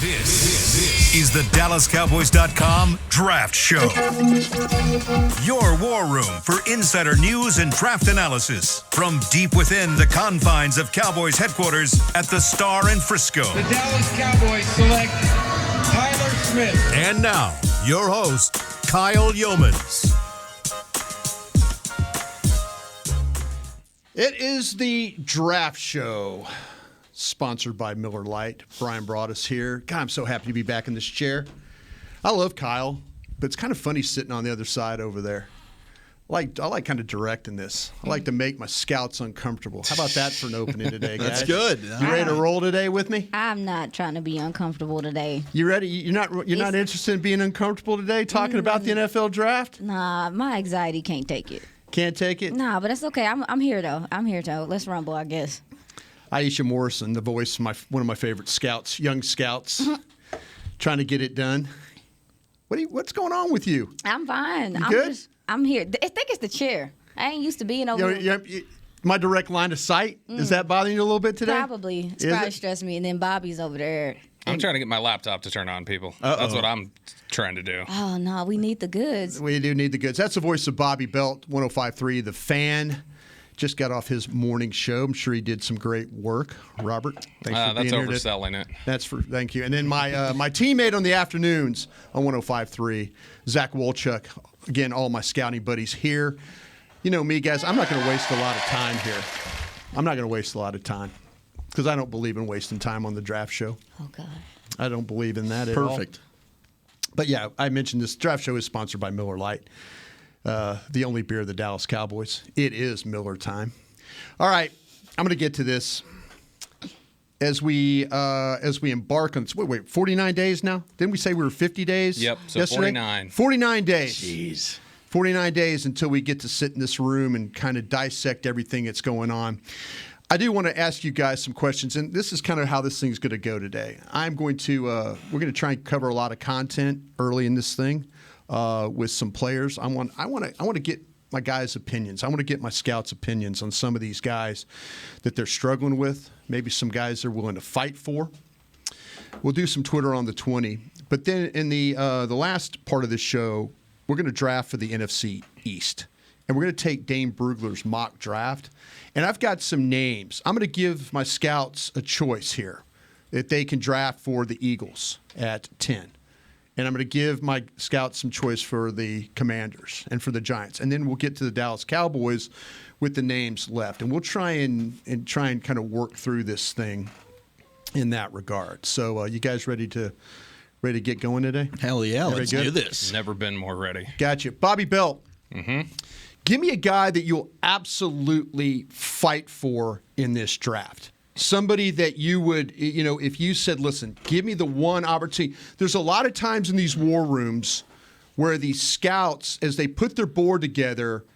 This is the DallasCowboys.com Draft Show. Your war room for insider news and draft analysis from deep within the confines of Cowboys headquarters at the Star in Frisco. The Dallas Cowboys select Tyler Smith. And now, your host, Kyle Yeomans. It is the Draft Show, sponsored by Miller Lite. Brian brought us here. God, I'm so happy to be back in this chair. I love Kyle, but it's kind of funny sitting on the other side over there. I like kind of directing this. I like to make my scouts uncomfortable. How about that for an opening today, guys? That's good. You ready to roll today with me? I'm not trying to be uncomfortable today. You ready? You're not interested in being uncomfortable today, talking about the NFL draft? Nah, my anxiety can't take it. Can't take it? Nah, but that's okay. I'm here though. Let's rumble, I guess. Aisha Morrison, the voice of one of my favorite scouts, young scouts, trying to get it done. What's going on with you? I'm fine. You good? I'm here. I think it's the chair. I ain't used to being over here. My direct line of sight, is that bothering you a little bit today? Probably. It's probably stressing me. And then Bobby's over there. I'm trying to get my laptop to turn on, people. That's what I'm trying to do. Oh, no, we need the goods. We do need the goods. That's the voice of Bobby Belt, 105.3, The Fan. Just got off his morning show. I'm sure he did some great work. Robert, thanks for being here. That's overselling it. Thank you. And then my teammate on the afternoons on 105.3, Zach Wolchuk. Again, all my scouting buddies here. You know me, guys, I'm not going to waste a lot of time here. I'm not going to waste a lot of time because I don't believe in wasting time on the draft show. Oh, God. I don't believe in that at all. Perfect. But, yeah, I mentioned this draft show is sponsored by Miller Lite, the only beer of the Dallas Cowboys. It is Miller time. All right, I'm going to get to this. As we embark on, 49 days now? Didn't we say we were 50 days? Yep, so yesterday? 49. 49 days. Jeez. 49 days until we get to sit in this room and kind of dissect everything that's going on. I do want to ask you guys some questions, and this is kind of how this thing's going to go today. We're going to try and cover a lot of content early in this thing with some players. I want to get my guys' opinions. I want to get my scouts' opinions on some of these guys that they're struggling with. Maybe some guys they're willing to fight for. We'll do some Twitter on the 20. But then in the last part of this show, we're going to draft for the NFC East. And we're going to take Dane Brugler's mock draft. And I've got some names. I'm going to give my scouts a choice here that they can draft for the Eagles at 10. And I'm going to give my scouts some choice for the Commanders and for the Giants. And then we'll get to the Dallas Cowboys with the names left. And we'll try and kind of work through this thing in that regard. So you guys ready to get going today? Hell yeah, let's do this. Never been more ready. Gotcha. Bobby Belt. Mm-hmm. Give me a guy that you'll absolutely fight for in this draft. Somebody that you would, if you said, listen, give me the one opportunity. There's a lot of times in these war rooms where these scouts, as they put their board together,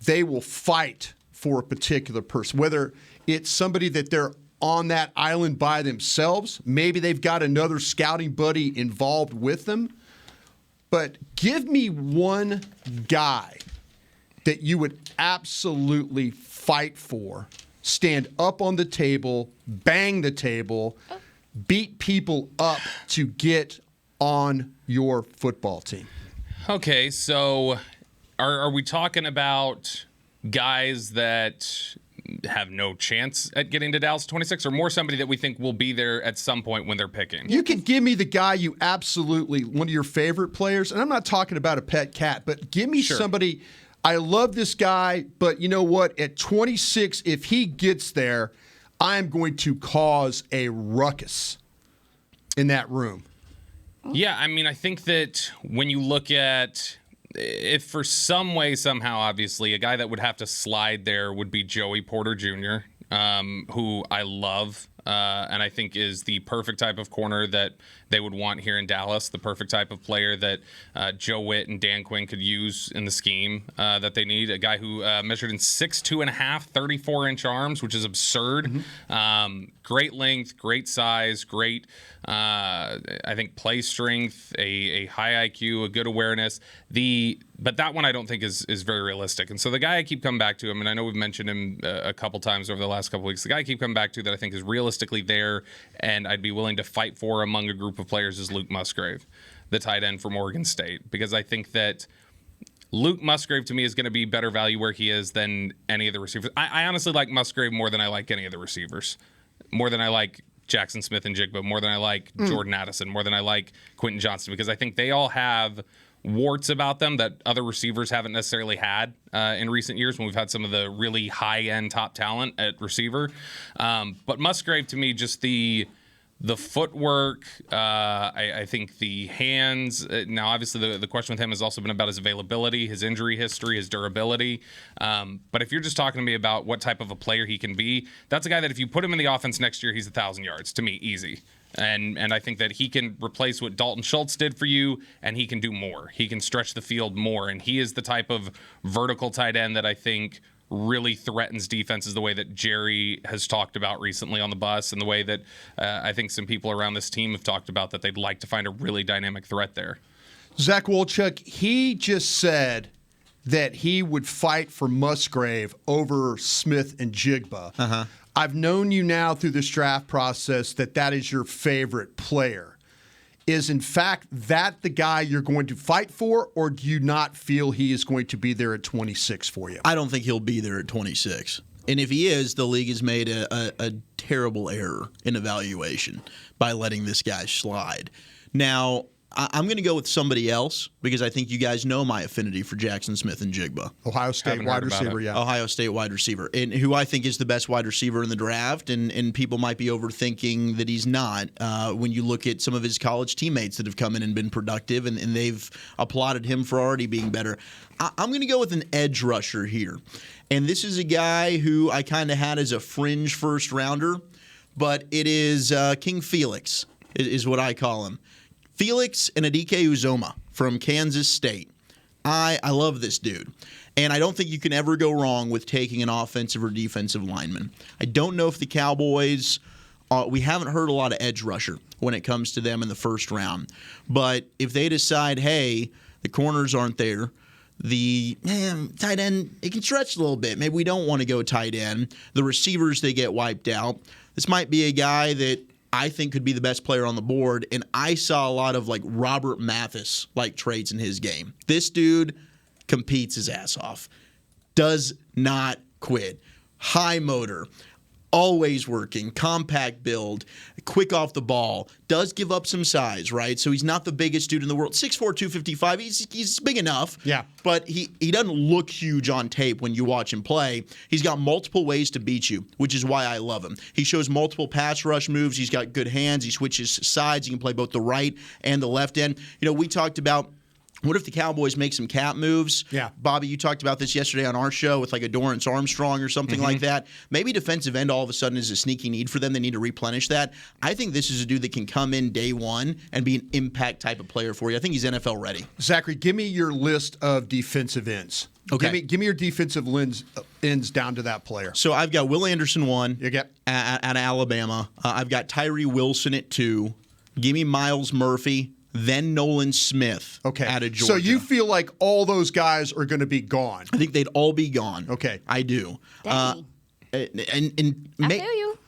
they will fight for a particular person, whether it's somebody that they're on that island by themselves. Maybe they've got another scouting buddy involved with them. But give me one guy that you would absolutely fight for, stand up on the table, bang the table, beat people up to get on your football team. Okay, so are we talking about guys that have no chance at getting to Dallas 26, or more somebody that we think will be there at some point when they're picking? You can give me the guy you absolutely, one of your favorite players, and I'm not talking about a pet cat, but give me somebody. I love this guy, but you know what? At 26, if he gets there, I'm going to cause a ruckus in that room. Yeah, I mean, I think that when you look at, if for some way, somehow, obviously, a guy that would have to slide there would be Joey Porter Jr., who I love and I think is the perfect type of corner that they would want here in Dallas, the perfect type of player that Joe Witt and Dan Quinn could use in the scheme that they need. A guy who measured in 6'2.5", 34-inch arms, which is absurd. Mm-hmm. Great length, great size, great, I think, play strength, a high IQ, a good awareness. But that one I don't think is very realistic. And so the guy I keep coming back to him, and I know we've mentioned him a couple times over the last couple weeks, the guy I keep coming back to that I think is realistic realistically there, and I'd be willing to fight for among a group of players is Luke Musgrave, the tight end from Oregon State, because I think that Luke Musgrave to me is going to be better value where he is than any of the receivers. I honestly like Musgrave more than I like any of the receivers, more than I like Jackson Smith and Jigba, more than I like Jordan Addison, more than I like Quentin Johnston, because I think they all have warts about them that other receivers haven't necessarily had in recent years when we've had some of the really high-end top talent at receiver. But Musgrave, to me, just the footwork, I think the hands. Now, obviously, the question with him has also been about his availability, his injury history, his durability. But if you're just talking to me about what type of a player he can be, that's a guy that if you put him in the offense next year, he's 1,000 yards, to me, easy. And I think that he can replace what Dalton Schultz did for you, and he can do more. He can stretch the field more, and he is the type of vertical tight end that I think really threatens defenses the way that Jerry has talked about recently on the bus, and the way that I think some people around this team have talked about that they'd like to find a really dynamic threat there. Zach Wolchuk, he just said that he would fight for Musgrave over Smith and Jigba. I've known you now through this draft process that is your favorite player. Is, in fact, that the guy you're going to fight for, or do you not feel he is going to be there at 26 for you? I don't think he'll be there at 26. And if he is, the league has made a terrible error in evaluation by letting this guy slide. Now, I'm going to go with somebody else because I think you guys know my affinity for Jackson Smith and Jigba. Ohio State wide receiver, yeah. Ohio State wide receiver, and who I think is the best wide receiver in the draft, and people might be overthinking that he's not when you look at some of his college teammates that have come in and been productive, and they've applauded him for already being better. I'm going to go with an edge rusher here, and this is a guy who I kind of had as a fringe first rounder, but it is King Felix is what I call him. Felix and Adike Uzoma from Kansas State. I love this dude. And I don't think you can ever go wrong with taking an offensive or defensive lineman. I don't know if the Cowboys, we haven't heard a lot of edge rusher when it comes to them in the first round. But if they decide, hey, the corners aren't there, the tight end, it can stretch a little bit. Maybe we don't want to go tight end. The receivers, they get wiped out. This might be a guy that I think could be the best player on the board, and I saw a lot of like Robert Mathis-like traits in his game. This dude competes his ass off, does not quit, high motor, always working, compact build, quick off the ball, does give up some size, right? So he's not the biggest dude in the world. 6'4", 255, he's big enough. Yeah. But he doesn't look huge on tape when you watch him play. He's got multiple ways to beat you, which is why I love him. He shows multiple pass rush moves. He's got good hands. He switches sides. He can play both the right and the left end. You know, we talked about what if the Cowboys make some cap moves? Yeah. Bobby, you talked about this yesterday on our show with like a Dorrance Armstrong or something like that. Maybe defensive end all of a sudden is a sneaky need for them. They need to replenish that. I think this is a dude that can come in day one and be an impact type of player for you. I think he's NFL ready. Zachary, give me your list of defensive ends. Okay. Give me your defensive ends down to that player. So I've got Will Anderson 1 at Alabama. I've got Tyree Wilson at 2. Give me Miles Murphy. Then Nolan Smith out of Georgia. So you feel like all those guys are going to be gone? I think they'd all be gone. Okay. I do. Dang. I feel you.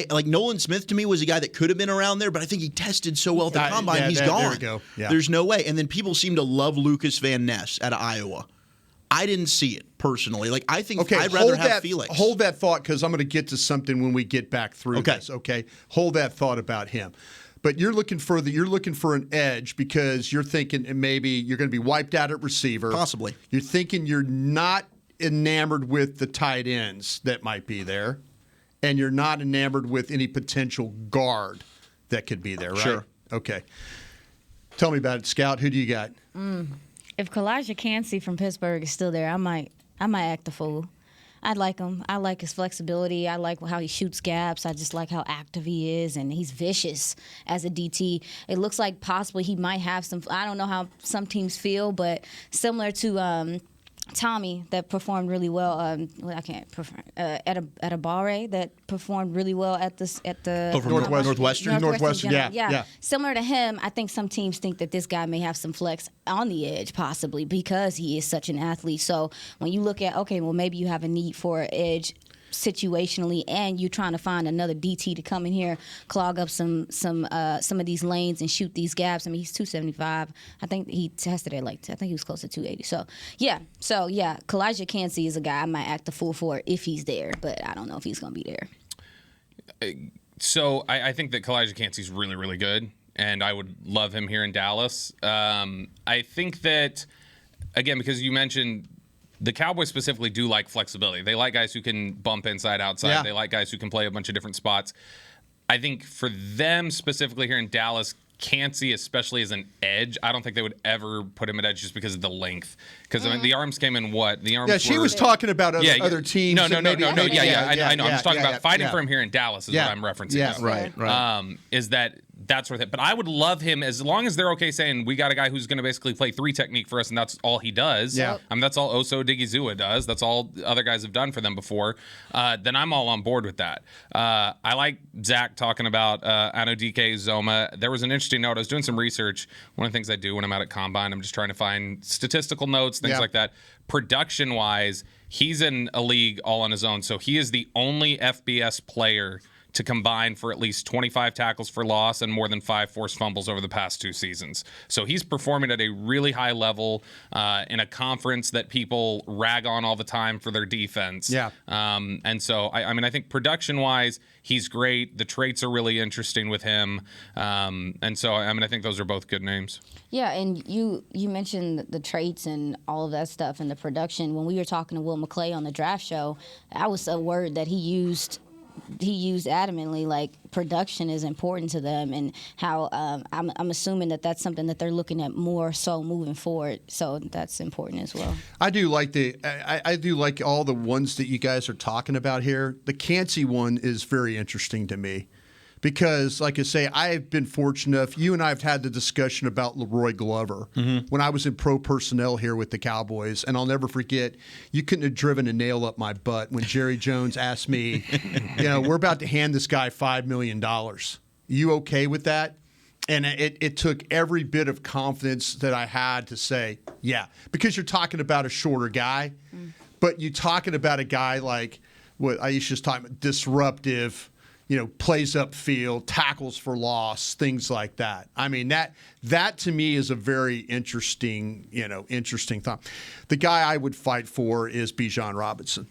Like Nolan Smith to me was a guy that could have been around there, but I think he tested so well at the combine, he's gone. There we go. Yeah. There's no way. And then people seem to love Lucas Van Ness out of Iowa. I didn't see it personally. Like I think I'd rather have Felix. Hold that thought because I'm going to get to something when we get back through this. Okay. Hold that thought about him. But you're looking for an edge because you're thinking maybe you're going to be wiped out at receiver. Possibly. You're thinking you're not enamored with the tight ends that might be there, and you're not enamored with any potential guard that could be there, right? Sure. Okay. Tell me about it, Scout. Who do you got? If Kalijah Kancey from Pittsburgh is still there, I might act a fool. I like him. I like his flexibility. I like how he shoots gaps. I just like how active he is, and he's vicious as a DT. It looks like possibly he might have some – I don't know how some teams feel, but similar to Tommy that performed really well. Etabare that performed really well at the Northwestern. Yeah. Similar to him, I think some teams think that this guy may have some flex on the edge possibly because he is such an athlete. So when you look at maybe you have a need for an edge situationally, and you're trying to find another DT to come in here, clog up some of these lanes and shoot these gaps. I mean, he's 275. I think he tested it I think he was close to 280. So yeah, Kalijah Cansey is a guy I might act the fool for if he's there, but I don't know if he's going to be there. So I think that Kalijah Cansey's really, really good, and I would love him here in Dallas. I think that, again, because you mentioned the Cowboys specifically do like flexibility. They like guys who can bump inside, outside. Yeah. They like guys who can play a bunch of different spots. I think for them specifically here in Dallas, Cansey, especially as an edge, I don't think they would ever put him at edge just because of the length. Because I mean, the arms came in what? The arms. Yeah, she was talking about other teams. No. maybe- Yeah, I know. I'm just talking about fighting yeah. for him here in Dallas is what I'm referencing. Yeah, to. right. Is that's worth it. But I would love him as long as they're okay saying we got a guy who's going to basically play 3 technique for us, and that's all he does. Yeah. I mean, that's all Oso Odigizua does. That's all other guys have done for them before. Then I'm all on board with that. I like Zach talking about Anodike Zoma. There was an interesting note. I was doing some research. One of the things I do when I'm out at Combine, I'm just trying to find statistical notes, things like that. Production-wise, he's in a league all on his own. So he is the only FBS player to combine for at least 25 tackles for loss and more than 5 forced fumbles over the past 2 seasons. So he's performing at a really high level in a conference that people rag on all the time for their defense. Yeah. And so, I mean, I think production-wise, he's great. The traits are really interesting with him. And so, I mean, I think those are both good names. Yeah, and you mentioned the traits and all of that stuff and the production. When we were talking to Will McClay on the draft show, that was a word that he used adamantly, like production is important to them, and how I'm assuming that that's something that they're looking at more so moving forward. So that's important as well. I do like I do like all the ones that you guys are talking about here. The Cansey one is very interesting to me. Because, like I say, I've been fortunate enough. You and I have had the discussion about Leroy Glover when I was in pro personnel here with the Cowboys. And I'll never forget, you couldn't have driven a nail up my butt when Jerry Jones asked me, we're about to hand this guy $5 million. You okay with that? And it took every bit of confidence that I had to say, yeah. Because you're talking about a shorter guy, but you're talking about a guy like what I used to just talk about, disruptive, plays upfield, tackles for loss, things like that. I mean, that to me is a very interesting thought. The guy I would fight for is Bijan Robinson.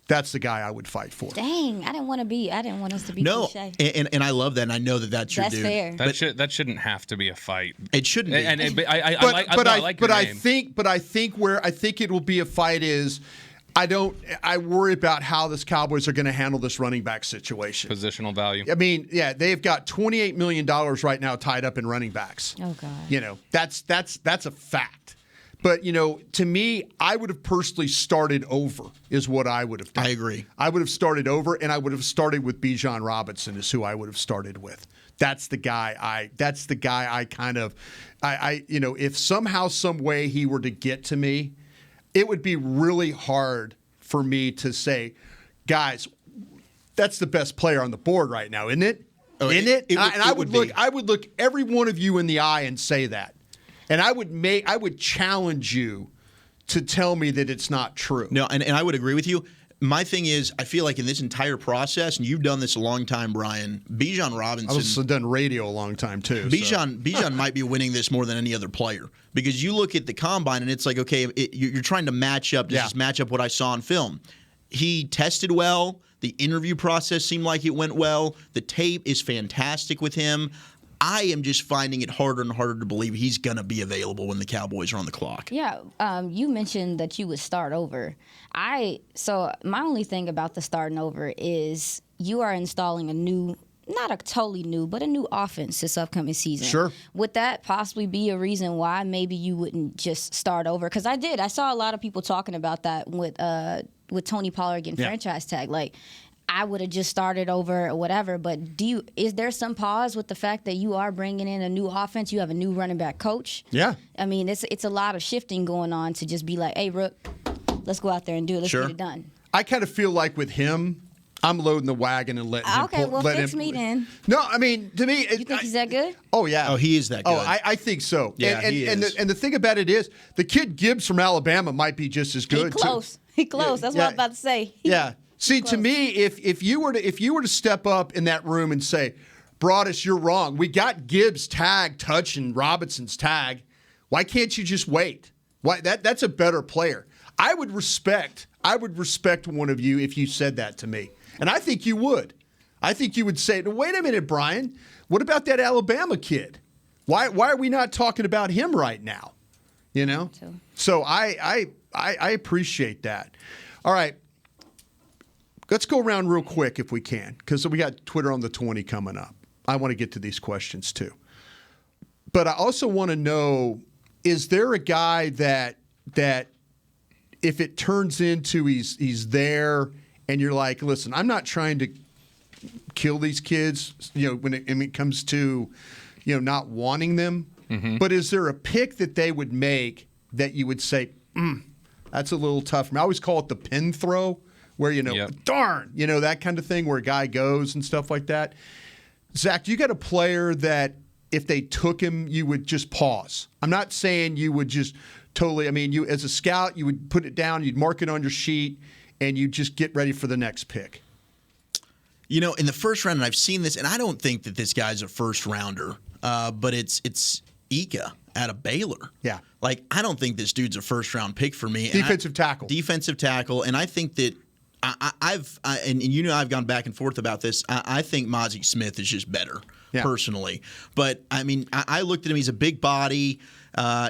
That's the guy I would fight for. Dang, I didn't want us to be cliche. And I love that, and I know that that's your dude. Fair. That shouldn't have to be a fight. It shouldn't be. But I think where I think it will be a fight is I worry about how this Cowboys are going to handle this running back situation. Positional value. I mean, yeah, they've got $28 million right now tied up in running backs. Oh God. That's a fact. But, to me, I would have personally started over is what I would have done. I agree. I would have started over, and I would have started with Bijan Robinson is who I would have started with. That's the guy I kind of if somehow, some way he were to get to me, it would be really hard for me to say, guys, that's the best player on the board right now, isn't it? Oh, isn't it? I would look every one of you in the eye and say that. And I would challenge you to tell me that it's not true. No, and I would agree with you. My thing is, I feel like in this entire process, and you've done this a long time, Brian, Bijan Robinson. I've also done radio a long time, too. Bijan might be winning this more than any other player. Because you look at the Combine, and it's like, okay, you're trying to match up, just match up what I saw on film. He tested well. The interview process seemed like it went well. The tape is fantastic with him. I am just finding it harder and harder to believe he's going to be available when the Cowboys are on the clock. Yeah, you mentioned that you would start over. So my only thing about the starting over is you are installing a new, not a totally new, but a new offense this upcoming season. Sure. Would that possibly be a reason why maybe you wouldn't just start over? Because I saw a lot of people talking about that with Tony Pollard getting franchise tag. Like, I would have just started over or whatever, but is there some pause with the fact that you are bringing in a new offense? You have a new running back coach. Yeah. I mean, it's a lot of shifting going on to just be like, hey, Rook, let's go out there and do it. Let's get it done. I kind of feel like with him, I'm loading the wagon and letting him Okay, well, fix me then. No, I mean, to me. You think he's that good? Oh, yeah. Oh, he is that good. Oh, I think so. Yeah, he is. And the thing about it is, the kid Gibbs from Alabama might be just as good, He close. too. He close. That's what I was about to say. Yeah. See, to me, if you were to step up in that room and say, Broadus, you're wrong. We got Gibbs' tag touching Robinson's tag. Why can't you just wait? Why that's a better player. I would respect one of you if you said that to me. And I think you would. I think you would say, wait a minute, Brian. What about that Alabama kid? Why are we not talking about him right now? You know? So I appreciate that. All right. Let's go around real quick if we can, because we got Twitter on the 20 coming up. I want to get to these questions too. But I also want to know, is there a guy that if it turns into he's there and you're like, listen, I'm not trying to kill these kids, when it comes to, not wanting them, but is there a pick that they would make that you would say, that's a little tough for me? I always call it the pin throw, where, darn, that kind of thing where a guy goes and stuff like that. Zach, you got a player that if they took him, you would just pause. I'm not saying you would just totally, you as a scout, you would put it down, you'd mark it on your sheet, and you'd just get ready for the next pick. In the first round, and I've seen this, and I don't think that this guy's a first rounder, but it's Ika out of Baylor. Yeah. I don't think this dude's a first round pick for me. Defensive tackle. And I think that I've gone back and forth about this. I think Mozzie Smith is just better, personally. But I looked at him. He's a big body.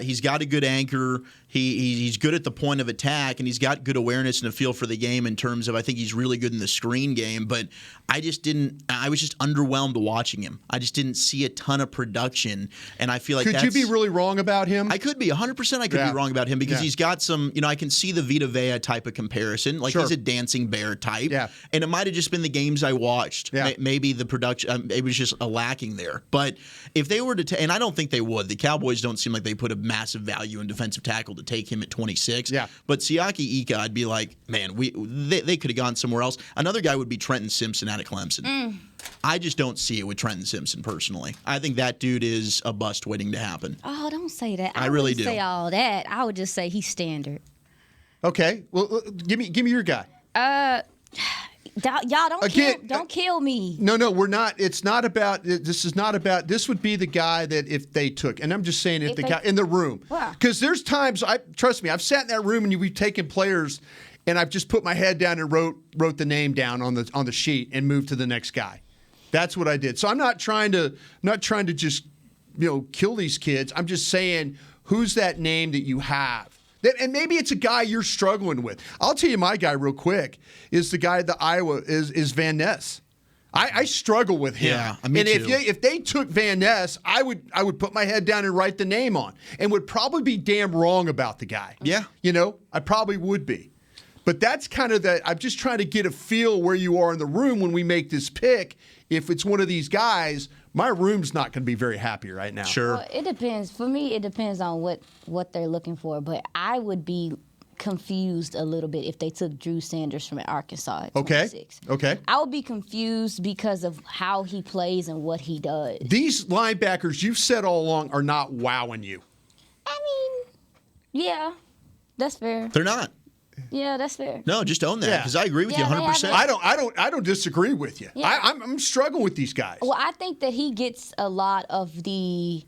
He's got a good anchor. He's good at the point of attack, and he's got good awareness and a feel for the game in terms of, I think he's really good in the screen game. But I was just underwhelmed watching him. I just didn't see a ton of production, and I feel like Could you be really wrong about him? I could be 100%. I could be wrong about him because he's got some. I can see the Vita Vea type of comparison. He's a dancing bear type. Yeah. And it might have just been the games I watched. Yeah. Maybe the production. It was just a lacking there. But if they were to, and I don't think they would. The Cowboys don't seem like they put a massive value in defensive tackle to take him at 26. Yeah. But Siaki Ika, I'd be like, man, they could have gone somewhere else. Another guy would be Trenton Simpson out of Clemson. I just don't see it with Trenton Simpson personally. I think that dude is a bust waiting to happen. Oh, don't say that. I really do. Say all that. I would just say he's standard. Okay. Well, give me your guy. Y'all don't kill me. No, we're not. It's not about. This is not about. This would be the guy that if they took, and I'm just saying if the guy in the room, because there's times trust me, I've sat in that room and we've taken players, and I've just put my head down and wrote the name down on the sheet and moved to the next guy. That's what I did. So I'm not trying to just kill these kids. I'm just saying who's that name that you have. And maybe it's a guy you're struggling with. I'll tell you my guy real quick is the guy that Iowa is Van Ness. I struggle with him. Yeah, me and too. if they took Van Ness, I would put my head down and write the name on and would probably be damn wrong about the guy. Yeah. I probably would be. But that's kind of that. I'm just trying to get a feel where you are in the room when we make this pick. If it's one of these guys, my room's not going to be very happy right now. Sure. Well, it depends. For me, it depends on what they're looking for. But I would be confused a little bit if they took Drew Sanders from Arkansas at 26. Okay. I would be confused because of how he plays and what he does. These linebackers you've said all along are not wowing you. I mean, yeah, that's fair. They're not. Yeah, that's fair. No, just own that because I agree with you 100%. I don't disagree with you. Yeah. I'm struggling with these guys. Well, I think that he gets a lot of the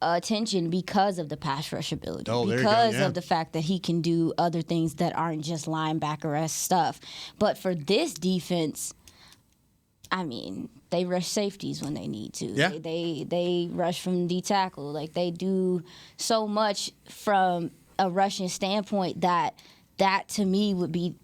attention because of the pass rush ability. Oh, there you go, because yeah. of the fact that he can do other things that aren't just linebacker-esque stuff. But for this defense, they rush safeties when they need to. Yeah. They rush from D tackle. They do so much from a rushing standpoint that to me would be,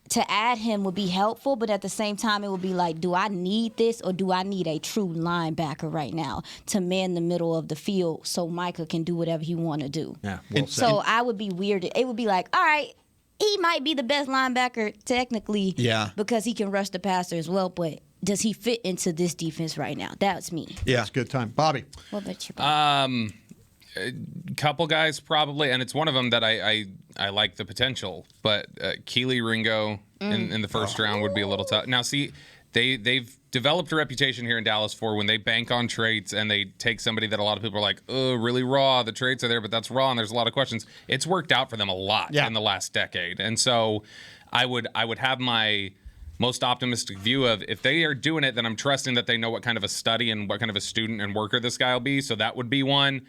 to add him would be helpful, but at the same time, it would be like, do I need this or do I need a true linebacker right now to man the middle of the field so Micah can do whatever he want to do? Yeah. So I would be weirded. It would be like, all right, he might be the best linebacker technically because he can rush the passer as well, but does he fit into this defense right now? That's me. Yeah, it's a good time. Bobby. What about you, Bobby? Couple guys probably, and it's one of them that I like the potential, but Keely Ringo in the first round would be a little tough. Now, see, they've developed a reputation here in Dallas for when they bank on traits and they take somebody that a lot of people are like, oh, really raw. The traits are there, but that's raw, and there's a lot of questions. It's worked out for them a lot in the last decade, and so I would have my most optimistic view of if they are doing it, then I'm trusting that they know what kind of a study and what kind of a student and worker this guy will be. So that would be one.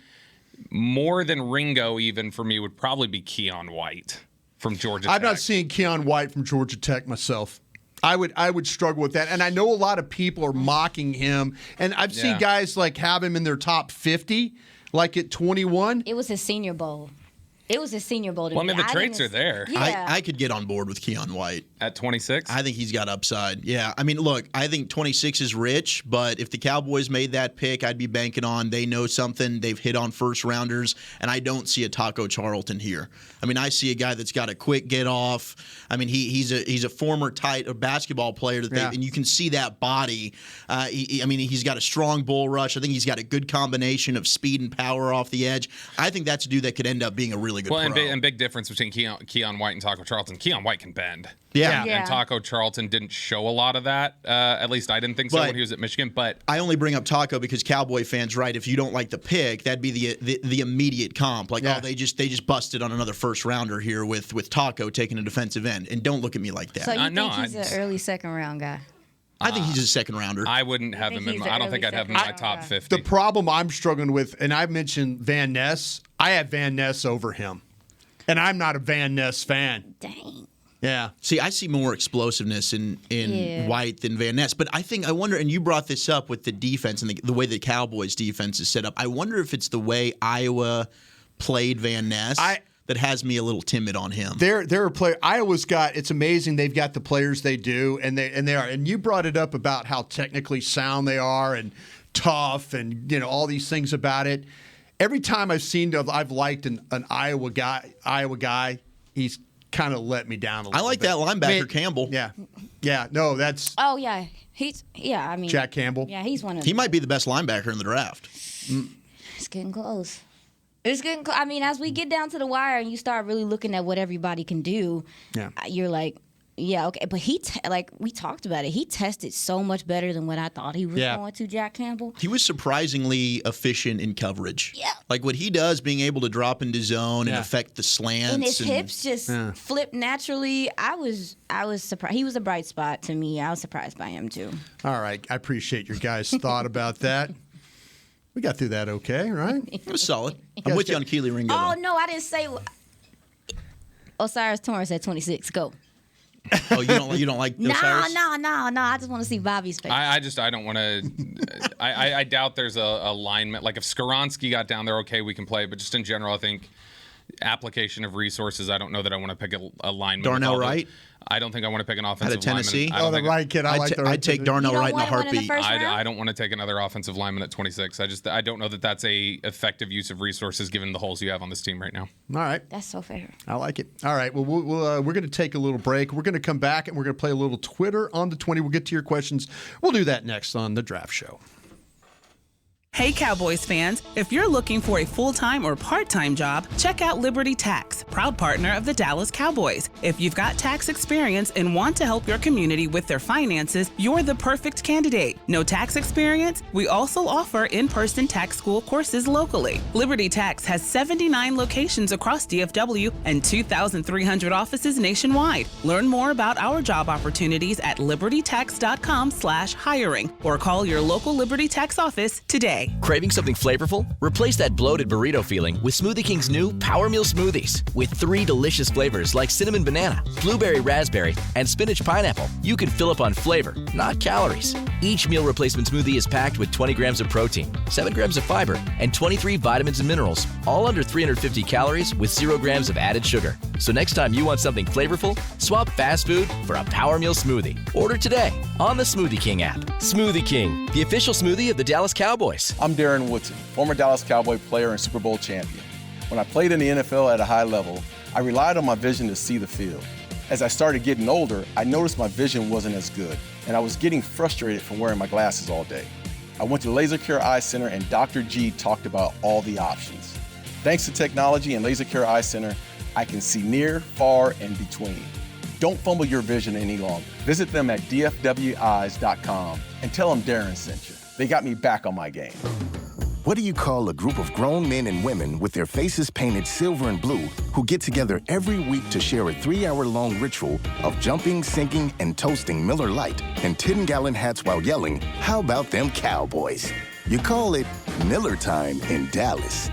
More than Ringo, even for me, would probably be Keon White from Georgia Tech. I'm not seeing Keon White from Georgia Tech myself. I would struggle with that. And I know a lot of people are mocking him. And I've seen guys like have him in their top 50, like at 21. It was his Senior Bowl. It was his Senior Bowl to Well, I me. mean, the traits are there. Yeah. I could get on board with Keon White. At 26? I think he's got upside. Yeah. I mean, look, I think 26 is rich, but if the Cowboys made that pick, I'd be banking on they know something. They've hit on first rounders, and I don't see a Taco Charlton here. I mean, I see a guy that's got a quick get off. I mean, he's a former basketball player, and you can see that body. He's got a strong bull rush. I think he's got a good combination of speed and power off the edge. I think that's a dude that could end up being a really good pro. And big difference between Keon White and Taco Charlton. Keon White can bend. Yeah. And Taco Charlton didn't show a lot of that. At least I didn't think so when he was at Michigan. But I only bring up Taco because Cowboy fans, right? If you don't like the pick, that'd be the immediate comp. Like, they just busted on another first rounder here with Taco taking a defensive end. And don't look at me like that. So you think he's an early second round guy? I think he's a second rounder. I wouldn't have him in. I don't think I'd have him in my top 50. The problem I'm struggling with, and I mentioned Van Ness, I have Van Ness over him. And I'm not a Van Ness fan. Dang. Yeah. See, I see more explosiveness in White than Van Ness. But I wonder, and you brought this up with the defense and the way the Cowboys defense is set up. I wonder if it's the way Iowa played Van Ness that has me a little timid on him. They're a player. Iowa's got, it's amazing they've got the players they do, and they are. And you brought it up about how technically sound they are and tough and all these things about it. Every time I've liked an Iowa guy, he's kind of let me down a little bit. I like that linebacker Campbell. Yeah. No, that's. Oh yeah, Jack Campbell. Yeah, he's one of. He might be the best linebacker in the draft. It's getting close. It's getting. I mean, as we get down to the wire and you start really looking at what everybody can do, you're like, yeah, okay. But we talked about it. He tested so much better than what I thought he was going to, Jack Campbell. He was surprisingly efficient in coverage. Yeah. Like what he does, being able to drop into zone and affect the slants. And his hips just flip naturally. I was surprised. He was a bright spot to me. I was surprised by him, too. All right. I appreciate your guys' thought about that. We got through that okay, right? It was solid. I'm with you on Keely Ringo. Oh, though. no, I didn't say. Osiris Torrance at 26. Go. Oh, you don't like Osiris? No. I just want to see Bobby's face. I don't want to. I doubt there's a alignment. Like if Skoronski got down there, okay, we can play. But just in general, I think application of resources. I don't know that I want to pick a lineman. Darnell Wright. I don't think I want to pick an offensive Out of Tennessee. lineman. The right kid. I'd take Darnell Wright in a heartbeat. I don't want to take another offensive lineman at 26. I don't know that that's a effective use of resources given the holes you have on this team right now. All right. That's so fair. I like it. All right. Well, we're going to take a little break. We're going to come back and we're going to play a little Twitter on the 20. We'll get to your questions. We'll do that next on the Draft Show. Hey Cowboys fans, if you're looking for a full-time or part-time job, check out Liberty Tax, proud partner of the Dallas Cowboys. If you've got tax experience and want to help your community with their finances, you're the perfect candidate. No tax experience? We also offer in-person tax school courses locally. Liberty Tax has 79 locations across DFW and 2,300 offices nationwide. Learn more about our job opportunities at libertytax.com/hiring or call your local Liberty Tax office today. Craving something flavorful? Replace that bloated burrito feeling with Smoothie King's new Power Meal Smoothies. With 3 delicious flavors like cinnamon banana, blueberry raspberry, and spinach pineapple, you can fill up on flavor, not calories. Each meal replacement smoothie is packed with 20 grams of protein, 7 grams of fiber, and 23 vitamins and minerals, all under 350 calories with 0 grams of added sugar. So next time you want something flavorful, swap fast food for a Power Meal Smoothie. Order today on the Smoothie King app. Smoothie King, the official smoothie of the Dallas Cowboys. I'm Darren Woodson, former Dallas Cowboy player and Super Bowl champion. When I played in the NFL at a high level, I relied on my vision to see the field. As I started getting older, I noticed my vision wasn't as good, and I was getting frustrated from wearing my glasses all day. I went to Laser Care Eye Center, and Dr. G talked about all the options. Thanks to technology and Laser Care Eye Center, I can see near, far, and between. Don't fumble your vision any longer. Visit them at dfweyes.com and tell them Darren sent you. They got me back on my game. What do you call a group of grown men and women with their faces painted silver and blue who get together every week to share a 3-hour-long ritual of jumping, singing, and toasting Miller Lite and 10-gallon hats while yelling, "How about them Cowboys?" You call it Miller Time in Dallas.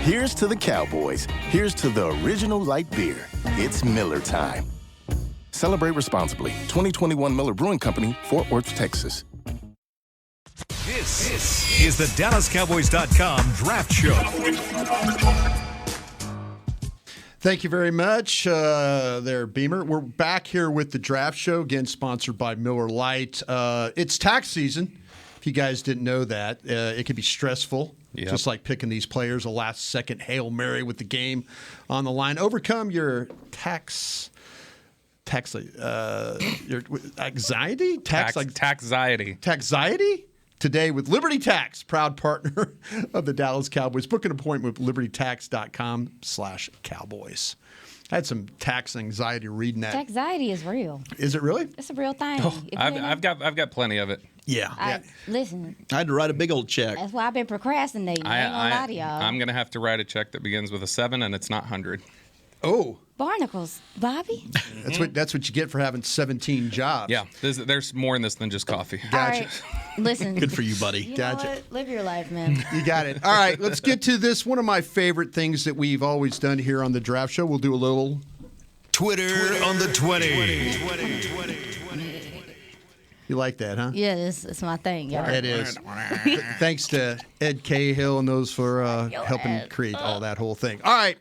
Here's to the Cowboys. Here's to the original light beer. It's Miller Time. Celebrate responsibly. 2021 Miller Brewing Company, Fort Worth, Texas. This is the DallasCowboys.com Draft Show. Thank you very much, there, Beamer. We're back here with the Draft Show, again sponsored by Miller Lite. It's tax season. If you guys didn't know that, it can be stressful, just like picking these players. A last-second Hail Mary with the game on the line. Overcome your your anxiety? Taxiety? Today with Liberty Tax, proud partner of the Dallas Cowboys. Book an appointment with libertytax.com/Cowboys. I had some tax anxiety reading that. Taxiety is real. Is it really? It's a real thing. I've got plenty of it. Yeah. Listen. I had to write a big old check. That's why I've been procrastinating. I ain't gonna lie to y'all. I'm going to have to write a check that begins with a 7 and it's not 100. Oh. Barnacles, Bobby. That's what you get for having 17 jobs. Yeah, there's more in this than just coffee. Gotcha. All right. Listen. Good for you, buddy. You Gotcha. know what? Live your life, man. You got it. All right, let's get to this. One of my favorite things that we've always done here on the Draft Show. We'll do a little Twitter on the 20. You like that, huh? Yeah, it's my thing, y'all. It is. Thanks to Ed Cahill and those for helping create all that whole thing. All right.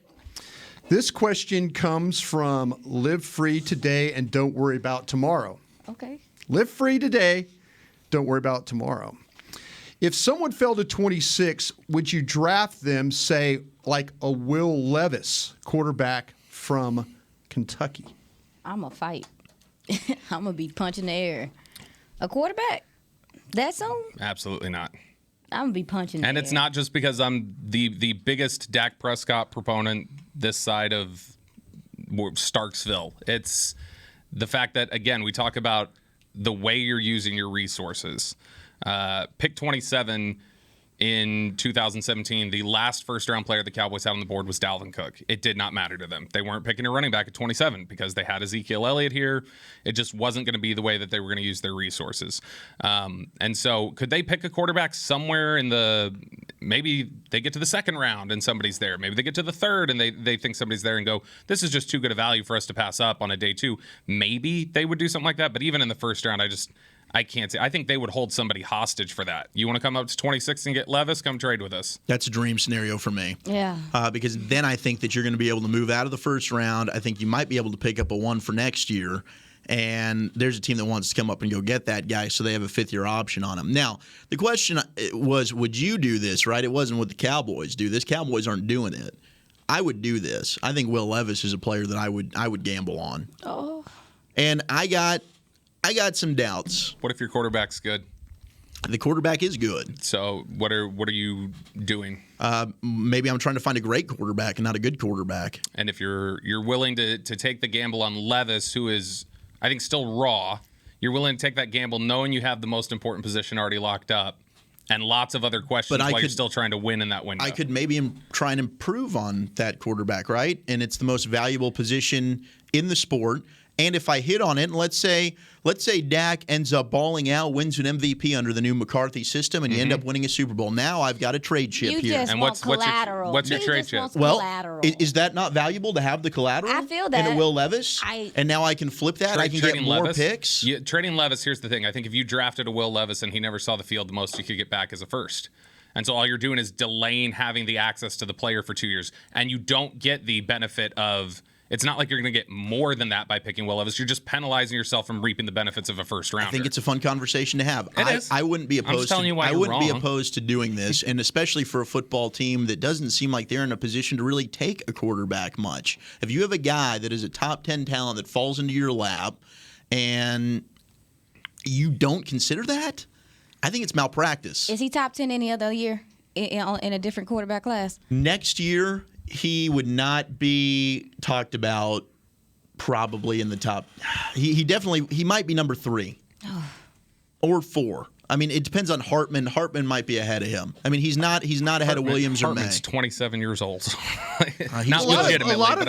This question comes from Live Free Today and Don't Worry About Tomorrow. Okay. Live free today, don't worry about tomorrow. If someone fell to 26, would you draft them, say, like a Will Levis, quarterback from Kentucky? I'm going to fight. I'm going to be punching the air. A quarterback? That soon? Absolutely not. I'm going to be punching the And air. it's not just because I'm the biggest Dak Prescott proponent this side of Starksville. It's the fact that, again, we talk about the way you're using your resources. Pick 27 in 2017, the last first-round player the Cowboys had on the board was Dalvin Cook. It did not matter to them. They weren't picking a running back at 27 because they had Ezekiel Elliott here. It just wasn't going to be the way that they were going to use their resources. And so could they pick a quarterback somewhere in maybe they get to the second round and somebody's there. Maybe they get to the third and they think somebody's there and go, this is just too good a value for us to pass up on a day 2. Maybe they would do something like that. But even in the first round, I can't say. I think they would hold somebody hostage for that. You want to come up to 26 and get Levis? Come trade with us. That's a dream scenario for me. Yeah. Because then I think that you're going to be able to move out of the first round. I think you might be able to pick up a 1 for next year. And there's a team that wants to come up and go get that guy, so they have a 5th-year option on him. Now, the question was, would you do this, right? It wasn't what the Cowboys do. This Cowboys aren't doing it. I would do this. I think Will Levis is a player that I would gamble on. Oh. And I got some doubts. What if your quarterback's good? The quarterback is good. So what are you doing? Maybe I'm trying to find a great quarterback and not a good quarterback. And if you're willing to take the gamble on Levis, who is, I think, still raw, you're willing to take that gamble knowing you have the most important position already locked up and lots of other questions while you're still trying to win in that window. I could maybe try and improve on that quarterback, right? And it's the most valuable position in the sport. And if I hit on it, and let's say Dak ends up balling out, wins an MVP under the new McCarthy system, and you end up winning a Super Bowl. Now I've got a trade chip You here. just And want collateral. what's your trade chip? Well, collateral. is that not valuable to have the collateral? I feel And that. a Will Levis? And now I can flip that. I can get more Levis, picks. Trading Levis, here's the thing. I think if you drafted a Will Levis and he never saw the field, the most you could get back is a first. And so all you're doing is delaying having the access to the player for 2 years. And you don't get the benefit of – it's not like you're going to get more than that by picking Will Levis. You're just penalizing yourself from reaping the benefits of a first rounder. I think it's a fun conversation to have. I wouldn't be opposed. I'm just telling you why I wouldn't you're be wrong. opposed to doing this, and especially for a football team that doesn't seem like they're in a position to really take a quarterback much. If you have a guy that is a top 10 talent that falls into your lap, and you don't consider that, I think it's malpractice. Is he top 10 any other year in a different quarterback class? Next year, he would not be talked about probably in the top. He might be number 3 or 4. I mean, it depends on Hartman. Hartman might be ahead of him. I mean, he's not ahead of Williams or May. Hartman's 27 years old. A lot of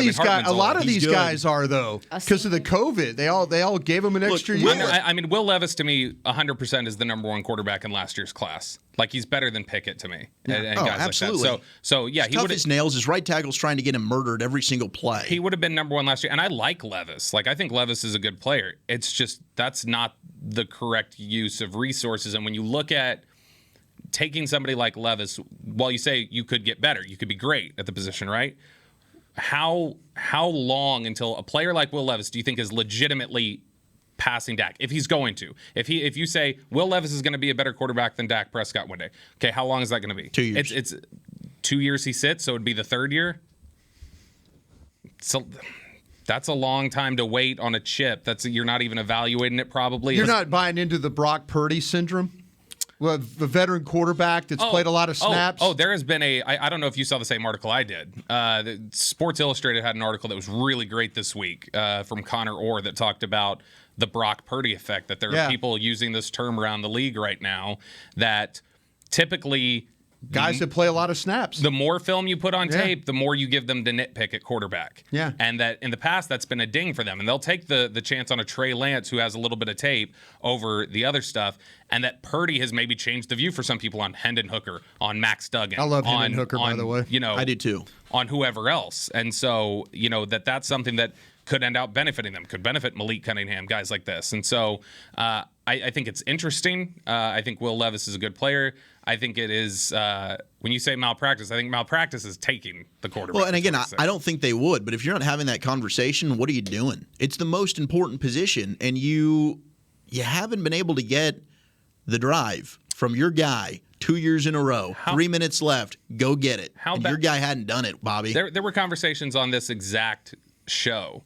these guys are though because of the COVID. They all gave him an extra year. I mean, Will Levis to me 100% is the number one quarterback in last year's class. Like he's better than Pickett to me and guys absolutely. like that. So yeah, he tough as nails. His right tackle's trying to get him murdered every single play. He would have been number one last year, and I like Levis. Like I think Levis is a good player. It's just that's not the correct use of resources. And when you look at taking somebody like Levis, while you say you could get better, you could be great at the position, right? How long until a player like Will Levis do you think is legitimately passing Dak? If he's going to, if you say Will Levis is going to be a better quarterback than Dak Prescott one day, okay, how long is that going to be? 2 years. It's 2 years he sits, so it'd be the third year. So that's a long time to wait on a chip. You're not even evaluating it probably. You're not buying into the Brock Purdy syndrome? Well, the veteran quarterback that's played a lot of snaps. There has been I don't know if you saw the same article I did. Sports Illustrated had an article that was really great this week from Connor Orr that talked about the Brock Purdy effect, that there are people using this term around the league right now that typically guys that play a lot of snaps. The more film you put on tape, the more you give them to nitpick at quarterback. Yeah. And that in the past, that's been a ding for them. And they'll take the chance on a Trey Lance who has a little bit of tape over the other stuff. And that Purdy has maybe changed the view for some people on Hendon Hooker, on Max Duggan. I love Hendon Hooker, by the way. I do too. On whoever else. And so, that's something that could end up benefiting them, could benefit Malik Cunningham, guys like this. And so I think it's interesting. I think Will Levis is a good player. I think it is, when you say malpractice, I think malpractice is taking the quarterback. Well, and again, I don't think they would, but if you're not having that conversation, what are you doing? It's the most important position, and you haven't been able to get the drive from your guy 2 years in a row, 3 minutes left, go get it. Your guy hadn't done it, Bobby. There were conversations on this exact show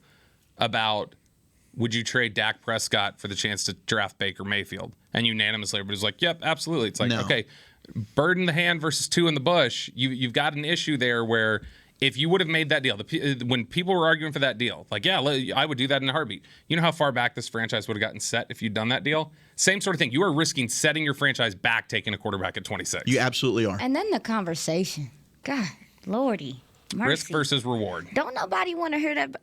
about would you trade Dak Prescott for the chance to draft Baker Mayfield? And unanimously, everybody's like, yep, absolutely. It's like, okay, bird in the hand versus two in the bush. You've got an issue there where if you would have made that deal, when people were arguing for that deal, like, yeah, I would do that in a heartbeat. You know how far back this franchise would have gotten set if you'd done that deal? Same sort of thing. You are risking setting your franchise back taking a quarterback at 26. You absolutely are. And then the conversation. God, Lordy. Mercy. Risk versus reward. Don't nobody want to hear that.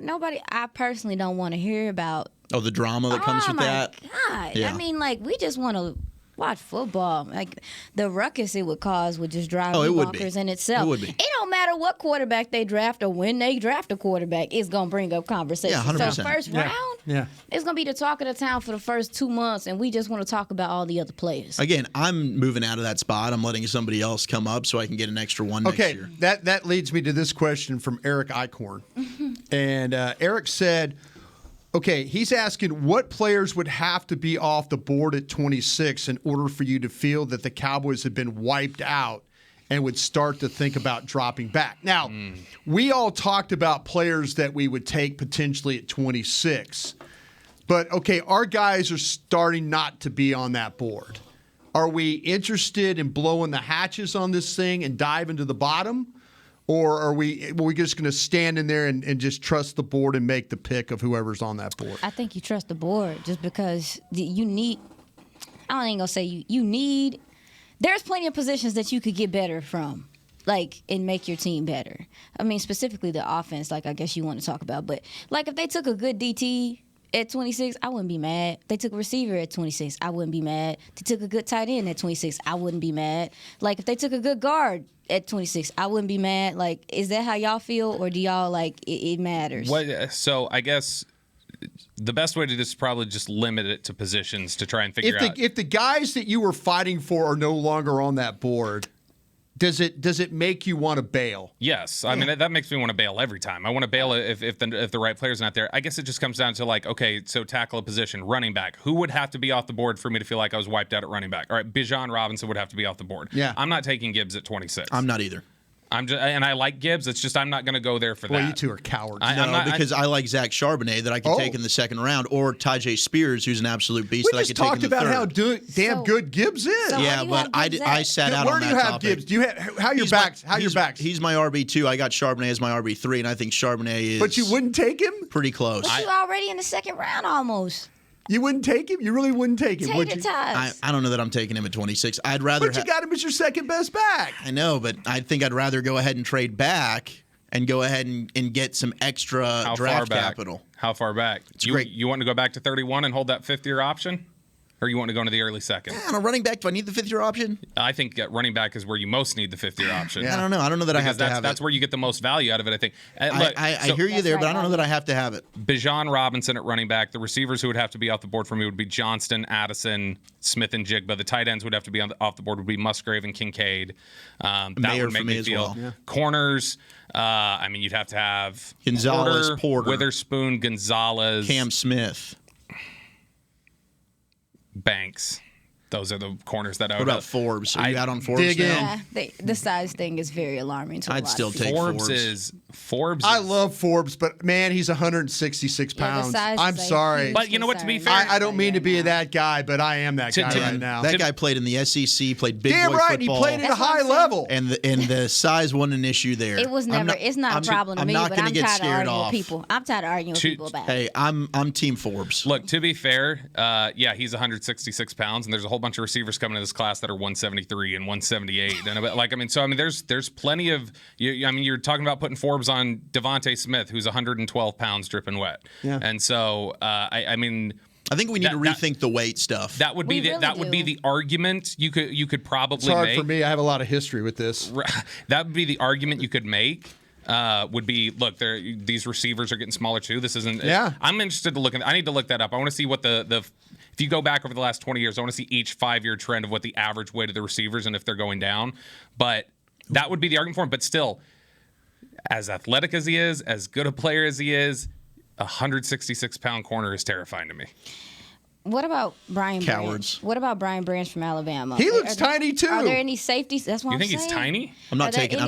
I personally don't want to hear about. Oh, the drama that comes with that? Oh, my God. Yeah. I mean, we just want to watch football. Like, the ruckus it would cause would just drive me bonkers in itself. It would be. It don't matter what quarterback they draft or when they draft a quarterback, it's going to bring up conversation. Yeah, 100%. So first round, it's going to be the talk of the town for the first 2 months, and we just want to talk about all the other players. Again, I'm moving out of that spot. I'm letting somebody else come up so I can get an extra one next year. That leads me to this question from Eric Eichhorn. And Eric said, okay, he's asking what players would have to be off the board at 26 in order for you to feel that the Cowboys have been wiped out and would start to think about dropping back. Now, we all talked about players that we would take potentially at 26. But, okay, our guys are starting not to be on that board. Are we interested in blowing the hatches on this thing and diving to the bottom? Or are we just going to stand in there and just trust the board and make the pick of whoever's on that board? I think you trust the board just because you need – I ain't going to say you need – there's plenty of positions that you could get better from, and make your team better. I mean, specifically the offense, I guess you want to talk about. But, if they took a good DT at 26, I wouldn't be mad. They took a receiver at 26, I wouldn't be mad. They took a good tight end at 26, I wouldn't be mad. If they took a good guard at 26, I wouldn't be mad. Is that how y'all feel, or do y'all it matters? So I guess the best way to do this is probably just limit it to positions to try and figure out. If the guys that you were fighting for are no longer on that board, does it make you want to bail? Yes. I mean, that makes me want to bail every time. I want to bail if the right player's not there. I guess it just comes down to okay, so tackle a position, running back. Who would have to be off the board for me to feel like I was wiped out at running back? All right, Bijan Robinson would have to be off the board. Yeah. I'm not taking Gibbs at 26. I'm not either. And I like Gibbs. It's just I'm not going to go there for that. Well, you two are cowards. Because I like Zach Charbonnet that I could take in the second round, or Tajay Spears, who's an absolute beast that I could take in the third. We just talked about how damn good Gibbs is. Yeah, but I sat out on that topic. Where do you have Gibbs? Do you have how your backs? He's my RB2. I got Charbonnet as my RB3, and I think Charbonnet is. But you wouldn't take him? Pretty close. But you already in the second round almost. You wouldn't take him? You really wouldn't take him, would you? I don't know that I'm taking him at 26. I'd rather. But you got him as your second best back. I know, but I think I'd rather go ahead and trade back and go ahead and get some extra draft capital. How far back? You want to go back to 31 and hold that fifth-year option? Or you want to go into the early second? Yeah, on a running back, do I need the fifth-year option? I think running back is where you most need the fifth-year option. I don't know. I don't know that I have to have it. That's where you get the most value out of it, I think. I hear you there, but I don't know that I have to have it. Bijan Robinson at running back. The receivers who would have to be off the board for me would be Johnston, Addison, Smith, and Jigba. The tight ends would have to be off the board would be Musgrave and Kincaid. That would make me feel. Well. Corners, you'd have to have Gonzalez, Porter, Witherspoon, Gonzalez, Cam Smith, Banks. Those are the corners that I would. What about Forbes? Are you out on Forbes now? Yeah, the size thing is very alarming to a lot I'd still of take people. Forbes. I love Forbes, but man, he's 166 pounds. I'm sorry. But you know what? To be fair, I don't mean to be that guy, but I am that guy right now. That guy played in the SEC, played big Damn boy right, football. he played at a high level. And the size wasn't an issue there. It was never. It's not a problem to me, but I'm tired of arguing with people. I'm tired of arguing with people about it. Hey, I'm Team Forbes. Look, to be fair, he's 166 pounds, and there's a whole bunch of receivers coming in this class that are 173 and 178, and there's plenty of. You're talking about putting Forbes on Devontae Smith, who's 112 pounds, dripping wet, and so I think we need to rethink the weight stuff. That would be the argument you could probably it's hard make. for me. I have a lot of history with this. That would be the argument you could make. Would be look, these receivers are getting smaller too. This isn't. Yeah. I'm interested to look at. I need to look that up. I want to see what the if you go back over the last 20 years, I want to see each 5-year trend of what the average weight of the receivers and if they're going down. But that would be the argument for him. But still, as athletic as he is, as good a player as he is, 166-pound corner is terrifying to me. What about Brian Cowards. Branch? What about Brian Branch from Alabama? He looks tiny too. Are there any safeties? That's what You I'm think saying. he's tiny? I'm not taking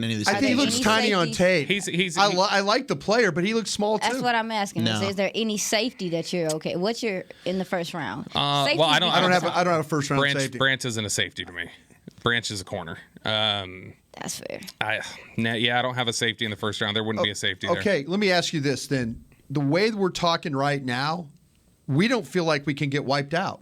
any of these. I think he looks tiny on tape. I like the player, but he looks small too. That's what I'm asking. No. Is there any safety that you're okay? What's your in the first round? I don't have a first round safety. Branch isn't a safety to me. Branch is a corner. That's fair. I don't have a safety in the first round. There wouldn't be a safety there. Okay, let me ask you this then. The way we're talking right now, we don't feel like we can get wiped out.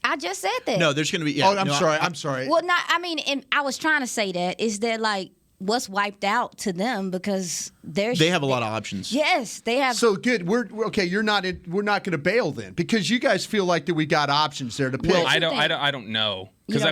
I just said that. No, there's going to be. Yeah, I'm sorry. Well, and I was trying to say that is that like what's wiped out to them because they have a lot of options. Yes, they have. So good. We're okay. We're not going to bail then because you guys feel like that we got options there to pick. Well, I don't know because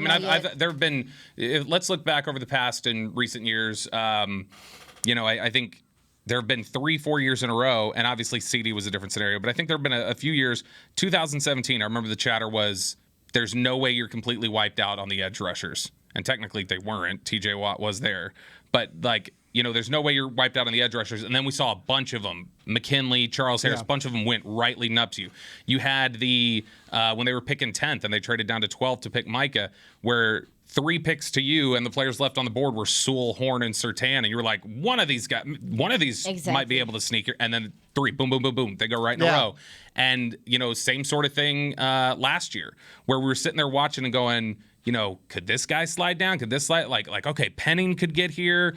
there have been. Let's look back over the past in recent years. I think. There have been 3-4 years in a row, and obviously CD was a different scenario, but I think there have been a few years. 2017, I remember the chatter was, there's no way you're completely wiped out on the edge rushers. And technically they weren't. TJ Watt was there. But, there's no way you're wiped out on the edge rushers. And then we saw a bunch of them. McKinley, Charles Harris, a bunch of them went right leading up to you. You had when they were picking 10th and they traded down to 12th to pick Micah, where 3 picks to you and the players left on the board were Sewell, Horn, and Surtain. And you were like, one of these might be able to sneak here. And then 3, boom, boom, boom, boom. They go right in a row. And, same sort of thing last year where we were sitting there watching and going, could this guy slide down? Could this slide? Like okay, Penning could get here.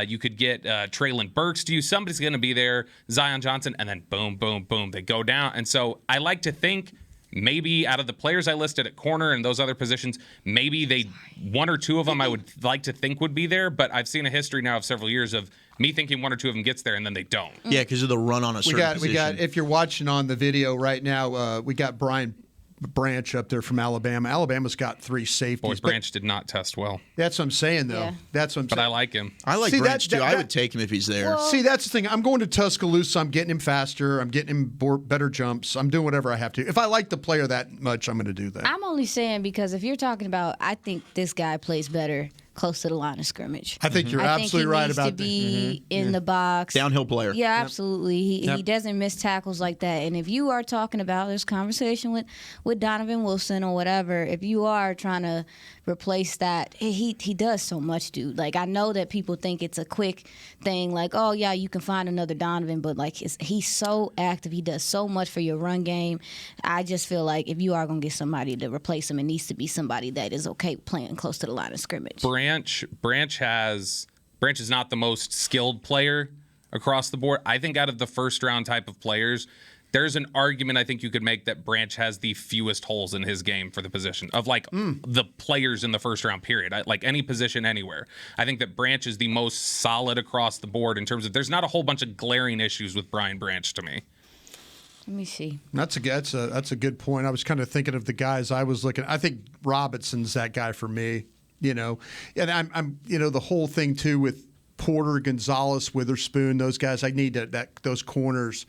You could get Traylon Burks to you. Somebody's going to be there. Zion Johnson. And then boom, boom, boom. They go down. And so I like to think maybe out of the players I listed at corner and those other positions, maybe one or two of them I would like to think would be there. But I've seen a history now of several years of me thinking one or two of them gets there and then they don't. Yeah, because of the run on a certain position. We got. If you're watching on the video right now, we got Brian Branch up there from Alabama. Alabama's got 3 safeties. Boy, Branch did not test well. That's what I'm saying, though. Yeah. That's what I'm saying. But I like him. I like Branch, too. I would take him if he's there. See, that's the thing. I'm going to Tuscaloosa. I'm getting him faster. I'm getting him better jumps. I'm doing whatever I have to. If I like the player that much, I'm going to do that. I'm only saying because if you're talking about, I think this guy plays better close to the line of scrimmage. I think you're absolutely right about that. I think he needs to be in the box. Downhill player. Yeah, absolutely. He doesn't miss tackles like that. And if you are talking about this conversation with Donovan Wilson or whatever, if you are trying to replace that, he does so much, dude. Like, I know that people think it's a quick thing, like, oh, yeah, you can find another Donovan, but, like, he's so active. He does so much for your run game. I just feel like if you are going to get somebody to replace him, it needs to be somebody that is okay playing close to the line of scrimmage. Branch is not the most skilled player across the board. I think out of the first round type of players, there's an argument I think you could make that Branch has the fewest holes in his game for the position of like the players in the first round period. Like any position anywhere. I think that Branch is the most solid across the board in terms of there's not a whole bunch of glaring issues with Brian Branch to me. Let me see. That's a good point. I was kind of thinking of the guys I was looking. I think Robinson's that guy for me. And I'm the whole thing too with Porter, Gonzalez, Witherspoon, those guys. I need those corners.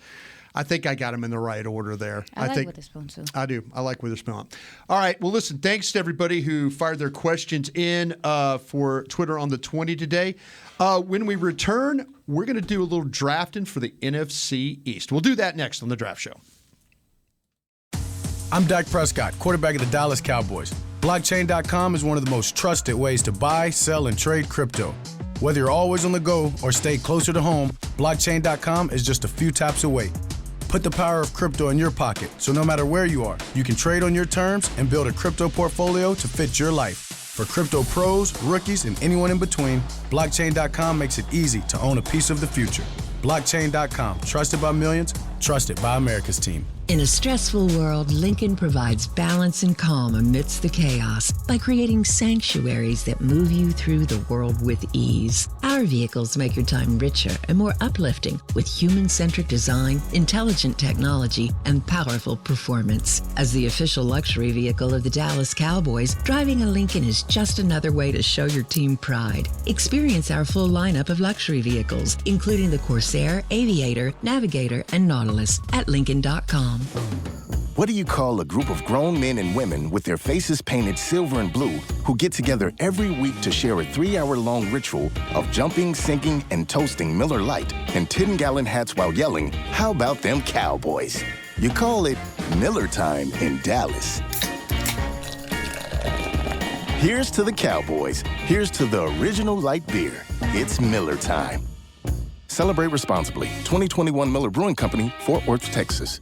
I think I got them in the right order there. I like think Witherspoon too. I do. I like Witherspoon. All right. Well, listen, thanks to everybody who fired their questions in for Twitter on the 20 today. When we return, we're going to do a little drafting for the NFC East. We'll do that next on the Draft Show. I'm Dak Prescott, quarterback of the Dallas Cowboys. Blockchain.com is one of the most trusted ways to buy, sell, and trade crypto. Whether you're always on the go or stay closer to home, Blockchain.com is just a few taps away. Put the power of crypto in your pocket, so no matter where you are, you can trade on your terms and build a crypto portfolio to fit your life. For crypto pros, rookies, and anyone in between, Blockchain.com makes it easy to own a piece of the future. Blockchain.com, trusted by millions, trusted by America's team. In a stressful world, Lincoln provides balance and calm amidst the chaos by creating sanctuaries that move you through the world with ease. Our vehicles make your time richer and more uplifting with human-centric design, intelligent technology, and powerful performance. As the official luxury vehicle of the Dallas Cowboys, driving a Lincoln is just another way to show your team pride. Experience our full lineup of luxury vehicles, including the Corsair, Aviator, Navigator, and Nautilus at Lincoln.com. What do you call a group of grown men and women with their faces painted silver and blue who get together every week to share a 3-hour-long ritual of jumping, sinking, and toasting Miller Lite in 10-gallon hats while yelling, "How about them Cowboys?" You call it Miller Time in Dallas. Here's to the Cowboys. Here's to the original light beer. It's Miller Time. Celebrate responsibly. 2021 Miller Brewing Company, Fort Worth, Texas.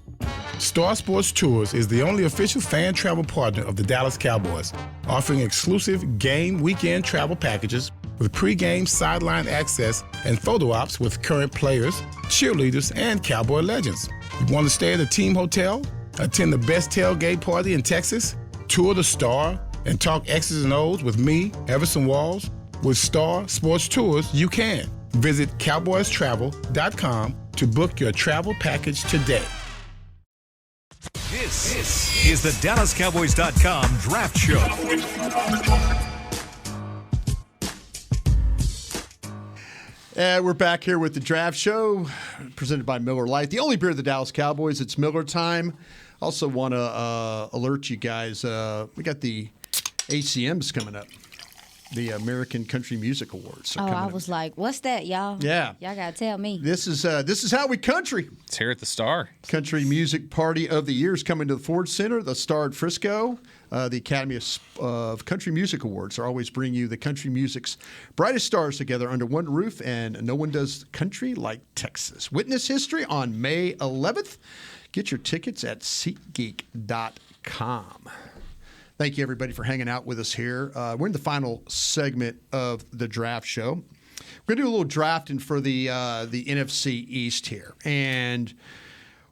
Star Sports Tours is the only official fan travel partner of the Dallas Cowboys, offering exclusive game weekend travel packages with pre-game sideline access and photo ops with current players, cheerleaders, and Cowboy legends. You want to stay at a team hotel, attend the best tailgate party in Texas, tour the Star, and talk X's and O's with me, Everson Walls? With Star Sports Tours, you can. Visit cowboystravel.com to book your travel package today. This is the DallasCowboys.com Draft Show. And we're back here with the Draft Show, presented by Miller Lite, the only beer of the Dallas Cowboys. It's Miller time. Also want to alert you guys, we got the ACMs coming up. The American Country Music Awards. I was like, what's that, y'all? Yeah. Y'all got to tell me. This is how we country. It's here at the Star. Country Music Party of the Year is coming to the Ford Center, the Star at Frisco. The Academy of Country Music Awards are always bringing you the country music's brightest stars together under one roof, and no one does country like Texas. Witness history on May 11th. Get your tickets at SeatGeek.com. Thank you, everybody, for hanging out with us here. We're in the final segment of the Draft Show. We're going to do a little drafting for the NFC East here. And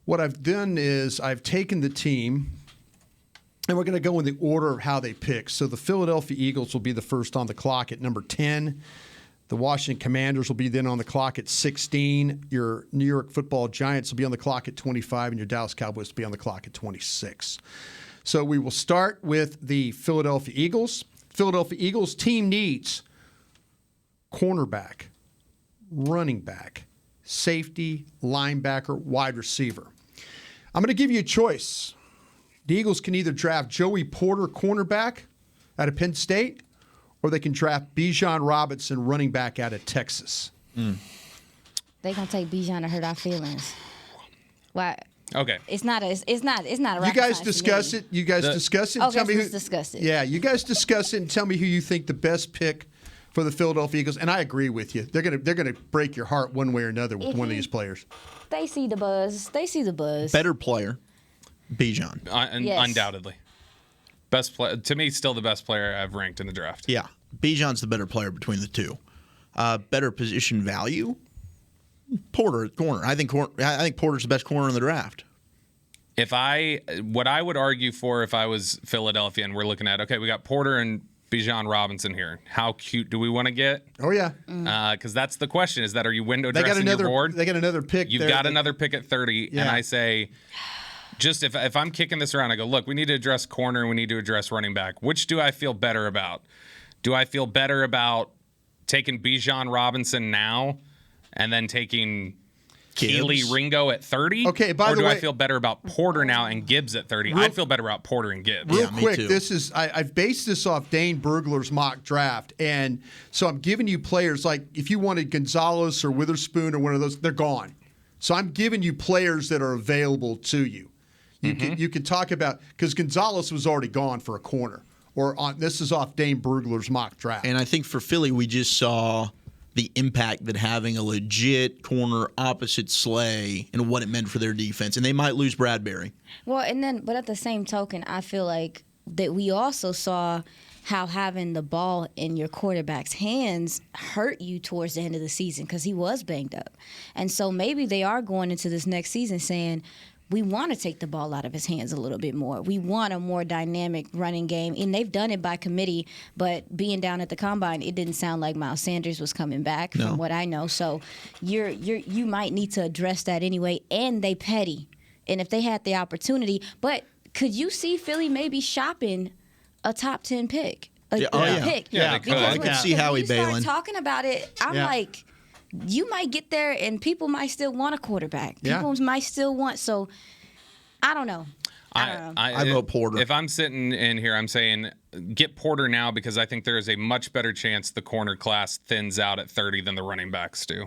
what I've done is I've taken the team, and we're going to go in the order of how they pick. So the Philadelphia Eagles will be the first on the clock at number 10. The Washington Commanders will be then on the clock at 16. Your New York Football Giants will be on the clock at 25, and your Dallas Cowboys will be on the clock at 26. So we will start with the Philadelphia Eagles. Philadelphia Eagles team needs cornerback, running back, safety, linebacker, wide receiver. I'm going to give you a choice. The Eagles can either draft Joey Porter, cornerback out of Penn State, or they can draft Bijan Robinson, running back out of Texas. They're going to take Bijan to hurt our feelings. Why? Okay. It's not a You guys discuss it. You guys discuss it. Okay, tell me let's discuss it. Yeah, you guys discuss it and tell me who you think the best pick for the Philadelphia Eagles. And I agree with you. They're gonna break your heart one way or another with one of these players. They see the buzz. Better player, Bijan. Yes. Undoubtedly. Best player to me, still the best player I've ranked in the draft. Yeah, Bijan's the better player between the two. Better position value, Porter at corner. I think Porter's the best corner in the draft. What I would argue for if I was Philadelphia and we're looking at, okay, we got Porter and Bijan Robinson here. How cute do we want to get? Oh, yeah. Because that's the question, is that are you window dressing your board? They got another pick. You've got another pick at 30, Yeah. and I say, just if I'm kicking this around, I go, look, we need to address corner, we need to address running back. Which do I feel better about? Do I feel better about taking Bijan Robinson now and then taking Keely Ringo at 30? Okay, by or the do way- I feel better about Porter now and Gibbs at 30? I'd feel better about Porter and Gibbs. Real quick, this is I've based this off Dane Bergler's mock draft, and so I'm giving you players like if you wanted Gonzalez or Witherspoon or one of those, they're gone. So I'm giving you players that are available to you. You can talk about because Gonzalez was already gone for a corner. This is off Dane Bergler's mock draft. And I think for Philly, we just saw the impact that having a legit corner opposite Slay and what it meant for their defense. And they might lose Bradbury. Well, but at the same token, I feel like that we also saw how having the ball in your quarterback's hands hurt you towards the end of the season because he was banged up. And so maybe they are going into this next season saying, we want to take the ball out of his hands a little bit more. We want a more dynamic running game. And they've done it by committee, but being down at the Combine, it didn't sound like Miles Sanders was coming back from what I know. So you might need to address that anyway. And they petty. And if they had the opportunity, but could you see Philly maybe shopping a top 10 pick? Pick? Yeah, they could. I could see Howie When you bailing. start talking about it, I'm like, you might get there and people might still want a quarterback. People might still want. So I don't know. I vote Porter. If I'm sitting in here, I'm saying get Porter now because I think there is a much better chance the corner class thins out at 30 than the running backs do.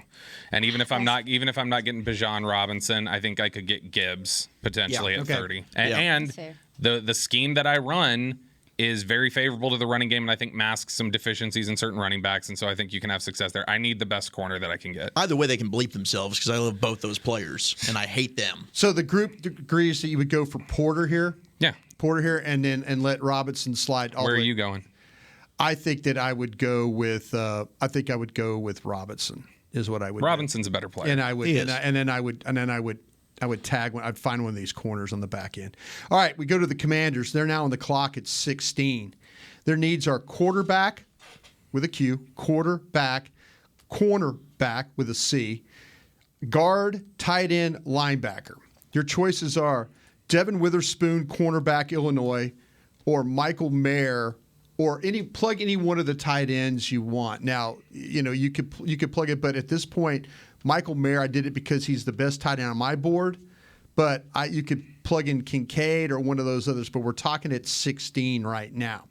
And even if I'm not getting Bijan Robinson, I think I could get Gibbs potentially at 30. And the scheme that I run is very favorable to the running game, and I think masks some deficiencies in certain running backs, and so I think you can have success there. I need the best corner that I can get. Either way, they can bleep themselves because I love both those players, and I hate them. So the group agrees that you would go for Porter here? Yeah. Porter here, and let Robinson slide. Where are you going? I think that I would go with Robinson is what I would Robinson's a better player. And I would and then I would tag one. I'd find one of these corners on the back end. All right, we go to the Commanders. They're now on the clock at 16. Their needs are quarterback with a Q, cornerback with a C, guard, tight end, linebacker. Your choices are Devin Witherspoon, cornerback, Illinois, or Michael Mayer, or plug any one of the tight ends you want. Now, you could plug it, but at this point, Michael Mayer, I did it because he's the best tight end on my board, but you could plug in Kincaid or one of those others, but we're talking at 16 right now.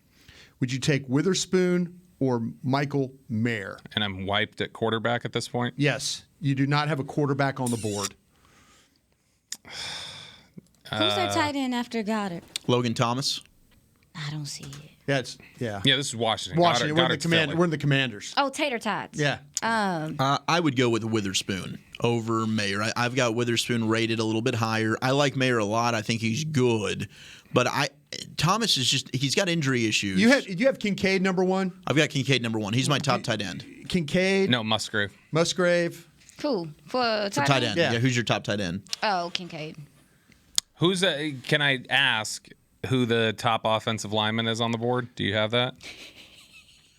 Would you take Witherspoon or Michael Mayer? And I'm wiped at quarterback at this point? Yes. You do not have a quarterback on the board. Who's their tight end after Goddard? Logan Thomas. I don't see it. Yeah, this is Washington. Washington. Goddard's We're in the Commanders. Oh, tater tots. Yeah. I would go with Witherspoon over Mayer. I've got Witherspoon rated a little bit higher. I like Mayer a lot. I think he's good, but Thomas is he's got injury issues. You have Kincaid number one? I've got Kincaid number one. He's my top tight end. Kincaid? No, Musgrave. Cool. For tight end. Yeah. Who's your top tight end? Oh, Kincaid. Can I ask who the top offensive lineman is on the board? Do you have that?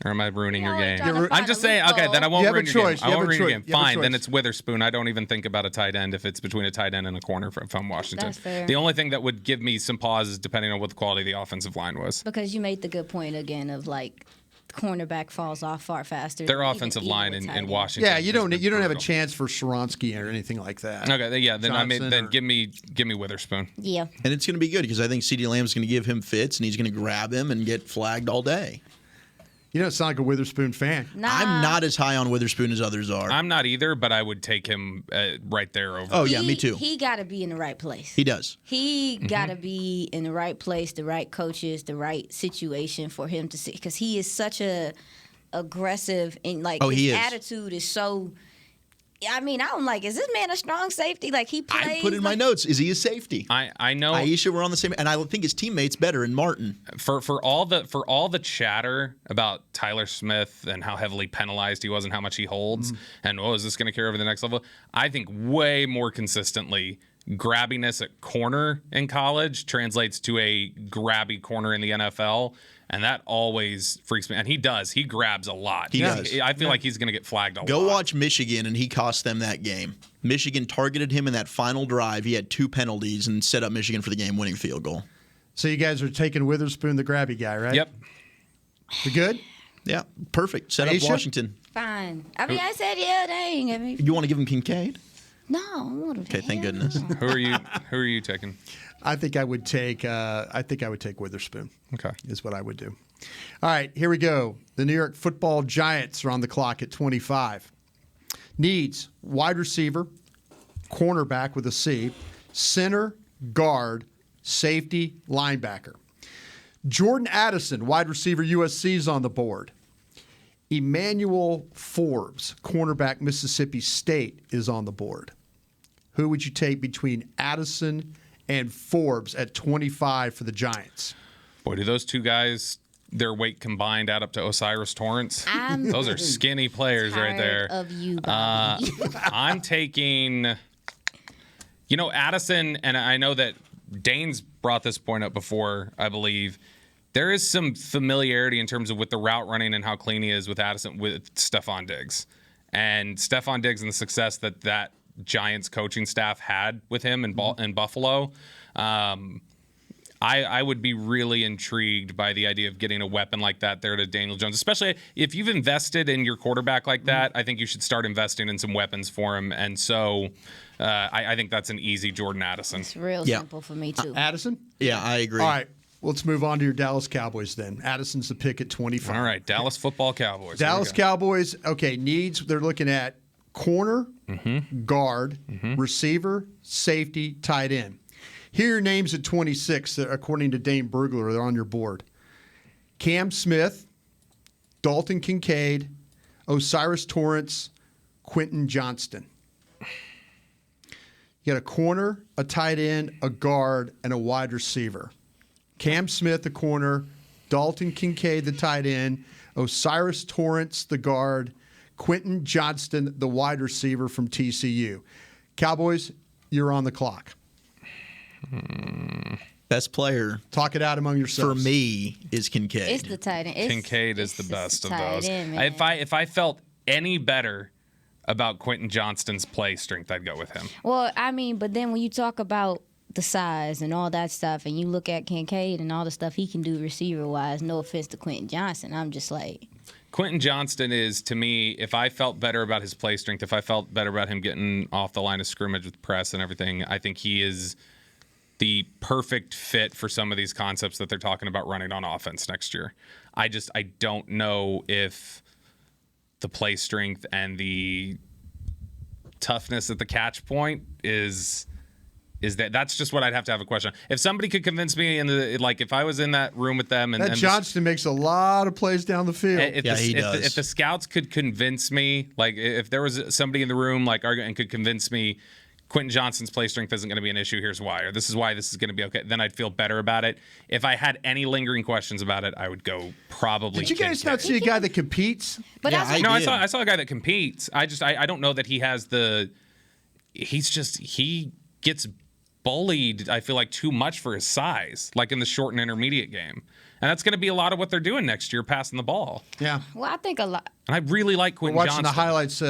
Or am I ruining your game? I'm just saying, okay, then I won't ruin your game. I won't ruin your game. Fine, then it's Witherspoon. I don't even think about a tight end if it's between a tight end and a corner from Washington. That's fair. The only thing that would give me some pause is depending on what the quality of the offensive line was. Because you made the good point again of cornerback falls off far faster. Their offensive line in Washington. Yeah, you don't have a chance for Sharonsky or anything like that. Okay, yeah, then give me Witherspoon. Yeah. And it's going to be good because I think CeeDee Lamb's going to give him fits and he's going to grab him and get flagged all day. You don't sound like a Witherspoon fan. Nah. I'm not as high on Witherspoon as others are. I'm not either, but I would take him right there over. Oh, yeah, me too. He got to be in the right place. He does. He got to be in the right place, the right coaches, the right situation for him to see. Because he is such a aggressive and his attitude is so. I mean, I'm like, is this man a strong safety? He plays. I put in my notes. Is he a safety? I know. Aisha, we're on the same, and I think his teammates better. And Martin, for all the chatter about Tyler Smith and how heavily penalized he was and how much he holds, and is this going to carry over the next level? I think way more consistently, grabbiness at corner in college translates to a grabby corner in the NFL. And that always freaks me. And he does. He grabs a lot. He does. I feel like he's going to get flagged a lot. Go watch Michigan, and he cost them that game. Michigan targeted him in that final drive. He had 2 penalties and set up Michigan for the game-winning field goal. So you guys are taking Witherspoon, the grabby guy, right? Yep. We good? Yeah, perfect. Set up Aisha? Washington. Fine. I mean, I said, yeah, dang. I mean, You want to give him Kincaid? no. What Okay, thank goodness. Who are you taking? I think I would take Witherspoon. Okay. Is what I would do. All right, here we go. The New York Football Giants are on the clock at 25. Needs wide receiver, cornerback with a C, center, guard, safety, linebacker. Jordan Addison, wide receiver, USC, is on the board. Emmanuel Forbes, cornerback, Mississippi State, is on the board. Who would you take between Addison and Forbes at 25 for the Giants? Boy, do those two guys, their weight combined, add up to Osiris Torrance? Those are skinny players right there. Of you, Bobby. I'm taking, Addison, and I know that Dane's brought this point up before, I believe. There is some familiarity in terms of with the route running and how clean he is with Addison, with Stephon Diggs. And Stephon Diggs and the success that Giants coaching staff had with him in Buffalo, I would be really intrigued by the idea of getting a weapon like that there to Daniel Jones, especially if you've invested in your quarterback like that. I think you should start investing in some weapons for him. And so I think that's an easy Jordan Addison. It's real simple for me, too. Addison? Yeah, I agree. All right. Let's move on to your Dallas Cowboys then. Addison's the pick at 25. All right, Dallas football Cowboys. Dallas Cowboys, okay, needs, they're looking at corner, guard, receiver, safety, tight end. Here are your names at 26, according to Dane Brugler. They're on your board. Cam Smith, Dalton Kincaid, Osiris Torrance, Quentin Johnston. You got a corner, a tight end, a guard, and a wide receiver. Cam Smith, the corner, Dalton Kincaid, the tight end, Osiris Torrance, the guard, Quentin Johnston, the wide receiver from TCU. Cowboys, you're on the clock. Best player. Talk it out among yourselves. For me is Kincaid. It's the tight end. Kincaid is the best of those. End, if I felt any better about Quentin Johnston's play strength, I'd go with him. Well, I mean, but then when you talk about the size and all that stuff, and you look at Kincaid and all the stuff he can do receiver-wise, no offense to Quentin Johnston, I'm just like... Quentin Johnston is, to me, if I felt better about his play strength, if I felt better about him getting off the line of scrimmage with press and everything, I think he is the perfect fit for some of these concepts that they're talking about running on offense next year. I don't know if the play strength and the toughness at the catch point is that's just what I'd have to have a question on. If somebody could convince me if I was in that room with them and Johnston makes a lot of plays down the field. He does. If the scouts could convince me, like if there was somebody in the room and could convince me Quentin Johnston's play strength isn't going to be an issue, here's why, or this is why this is going to be okay, then I'd feel better about it. If I had any lingering questions about it, I would go probably. Did you guys not see a guy that competes? But I saw a guy that competes. I don't know that he has he gets bullied, I feel like, too much for his size, like in the short and intermediate game. And that's going to be a lot of what they're doing next year, passing the ball. Yeah. Well, I think a lot. And I really like Quentin Watching Johnston. the highlights,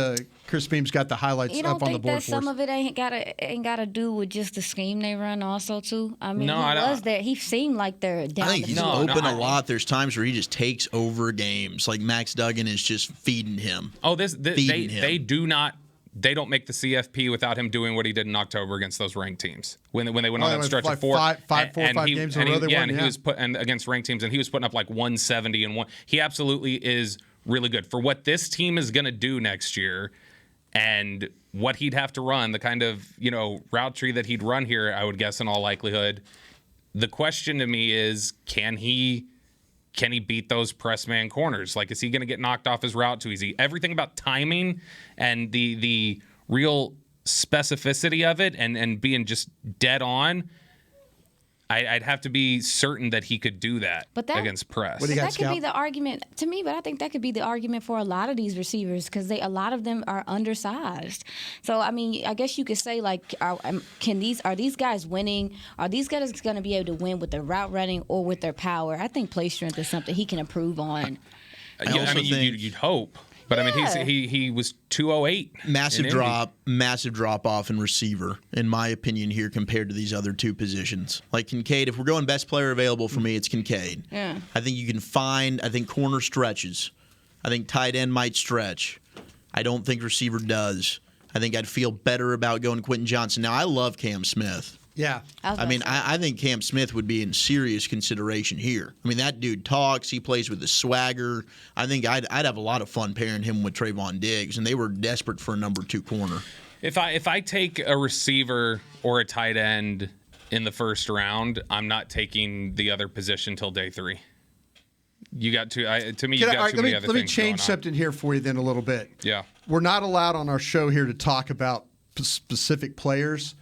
Chris Beam's got the highlights You don't up on the think board that for some us. of it ain't gotta do with just the scheme they run also too? I mean, No, he I don't- was there. He seemed like they're down I think the he's field. open a lot. There's times where he just takes over games. Like Max Duggan is just feeding him. Oh, Feeding him. They don't make the CFP without him doing what he did in October against those ranked teams when they went on that stretch like of four five games in a row they won. And he was against ranked teams, and he was putting up like 170 and one. He absolutely is really good for what this team is going to do next year, and what he'd have to run, the kind of route tree that he'd run here. I would guess in all likelihood, the question to me is, can he beat those press man corners? Like, is he going to get knocked off his route too easy? Everything about timing and the real specificity of it and being just dead on. I'd have to be certain that he could do that against press. What do you got, That could Scout? be the argument to me, but I think that could be the argument for a lot of these receivers because a lot of them are undersized. So I mean, I guess you could say like, are these guys winning? Are these guys going to be able to win with their route running or with their power? I think play strength is something he can improve on. You'd hope. But I mean, he was 208. Massive drop off in receiver, in my opinion, here compared to these other two positions. Like Kincaid, if we're going best player available for me, it's Kincaid. Yeah. I think you can find. I think corner stretches. I think tight end might stretch. I don't think receiver does. I think I'd feel better about going Quentin Johnson. Now I love Cam Smith. Yeah. I think Cam Smith would be in serious consideration here. I mean, that dude talks. He plays with the swagger. I think I'd have a lot of fun pairing him with Trayvon Diggs, and they were desperate for a number 2 corner. If I take a receiver or a tight end in the first round, I'm not taking the other position till day 3. You got too many other things. Let me change something here for you then a little bit. Yeah. We're not allowed on our show here to talk about specific players,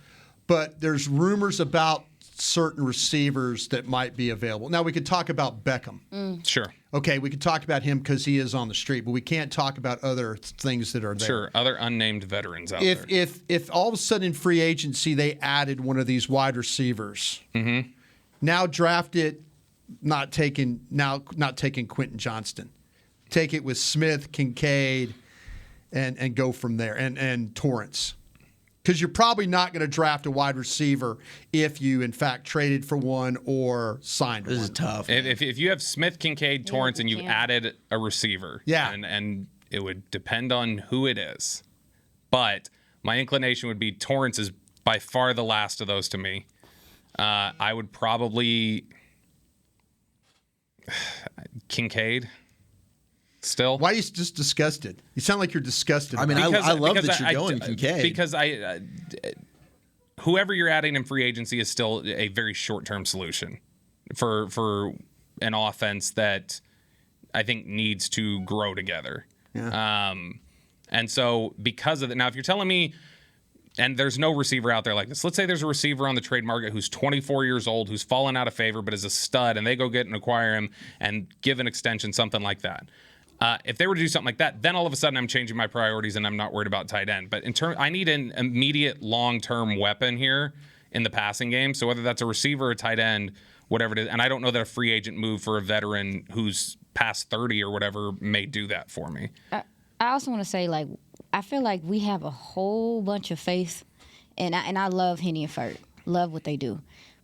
but there's rumors about certain receivers that might be available. Now, we could talk about Beckham. Sure. Okay, we could talk about him because he is on the street, but we can't talk about other things that are there. Sure, other unnamed veterans out there. If all of a sudden in free agency they added one of these wide receivers, now draft it, not taking Quentin Johnston. Take it with Smith, Kincaid, and go from there, and Torrance. Because you're probably not going to draft a wide receiver if you, in fact, traded for one or signed one. This is tough. If you have Smith, Kincaid, Torrance, and you've added a receiver, and it would depend on who it is. But my inclination would be Torrance is by far the last of those to me. I would probably Kincaid. Still, why are you just disgusted? You sound like you're disgusted. I mean, I love that you're going Kincaid because whoever you're adding in free agency is still a very short-term solution for an offense that I think needs to grow together. Yeah. And so because of that, now if you're telling me, and there's no receiver out there like this. Let's say there's a receiver on the trade market who's 24 years old, who's fallen out of favor, but is a stud, and they go get and acquire him and give an extension, something like that. If they were to do something like that, then all of a sudden I'm changing my priorities and I'm not worried about tight end. But I need an immediate long-term weapon here in the passing game. So whether that's a receiver or a tight end, whatever it is, and I don't know that a free agent move for a veteran who's past 30 or whatever may do that for me. I also want to say, like, I feel like we have a whole bunch of faith, and I love Henny and Furt, love what they do.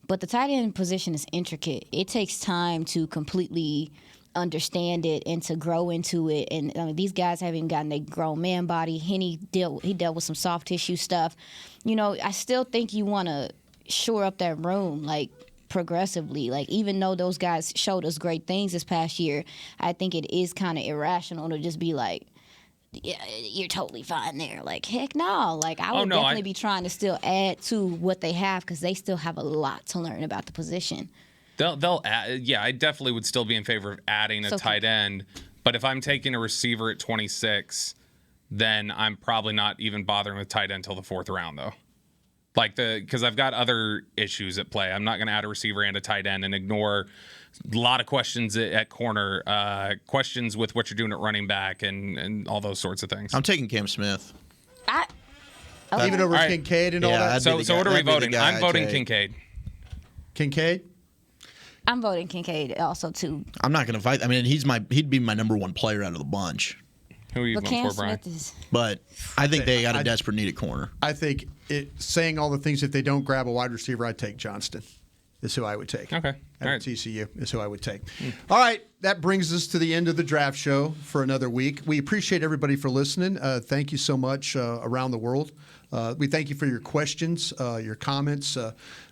But the tight end position is intricate. It takes time to completely understand it and to grow into it. And these guys haven't gotten a grown man body. Henny dealt with some soft tissue stuff. You know, I still think you want to shore up that room, like, progressively. Like, even though those guys showed us great things this past year, I think it is kind of irrational to just be like, yeah, you're totally fine there. Like, heck no. Like, I would definitely be trying to still add to what they have because they still have a lot to learn about the position. They'll add, yeah, I definitely would still be in favor of adding a tight end. But if I'm taking a receiver at 26, then I'm probably not even bothering with tight end until the 4th round, though. Because I've got other issues at play. I'm not going to add a receiver and a tight end and ignore a lot of questions at corner, questions with what you're doing at running back, and all those sorts of things. I'm taking Cam Smith. Even over Kincaid and all that? So what are we voting? I'm voting Kincaid. Kincaid? I'm voting Kincaid also, too. I'm not going to fight. I mean, he'd be my number 1 player out of the bunch. Who are you voting for, Brian? But I think they got a desperate need at corner. I think saying all the things, if they don't grab a wide receiver, I'd take Johnston. Is who I would take. Okay. All right. TCU is who I would take. All right. That brings us to the end of the draft show for another week. We appreciate everybody for listening. Thank you so much around the world. We thank you for your questions, your comments.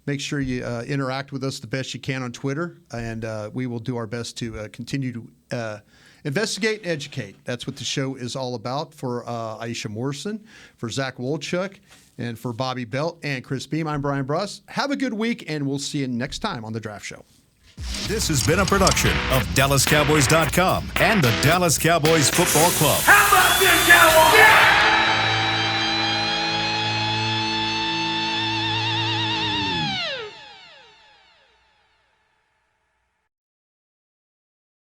Make sure you interact with us the best you can on Twitter, and we will do our best to continue to investigate and educate. That's what the show is all about. For Aisha Morrison, for Zach Wolchuk, and for Bobby Belt and Chris Beam, I'm Brian Bruss. Have a good week, and we'll see you next time on The Draft Show. This has been a production of DallasCowboys.com and the Dallas Cowboys Football Club. How about this, Cowboys? Yeah!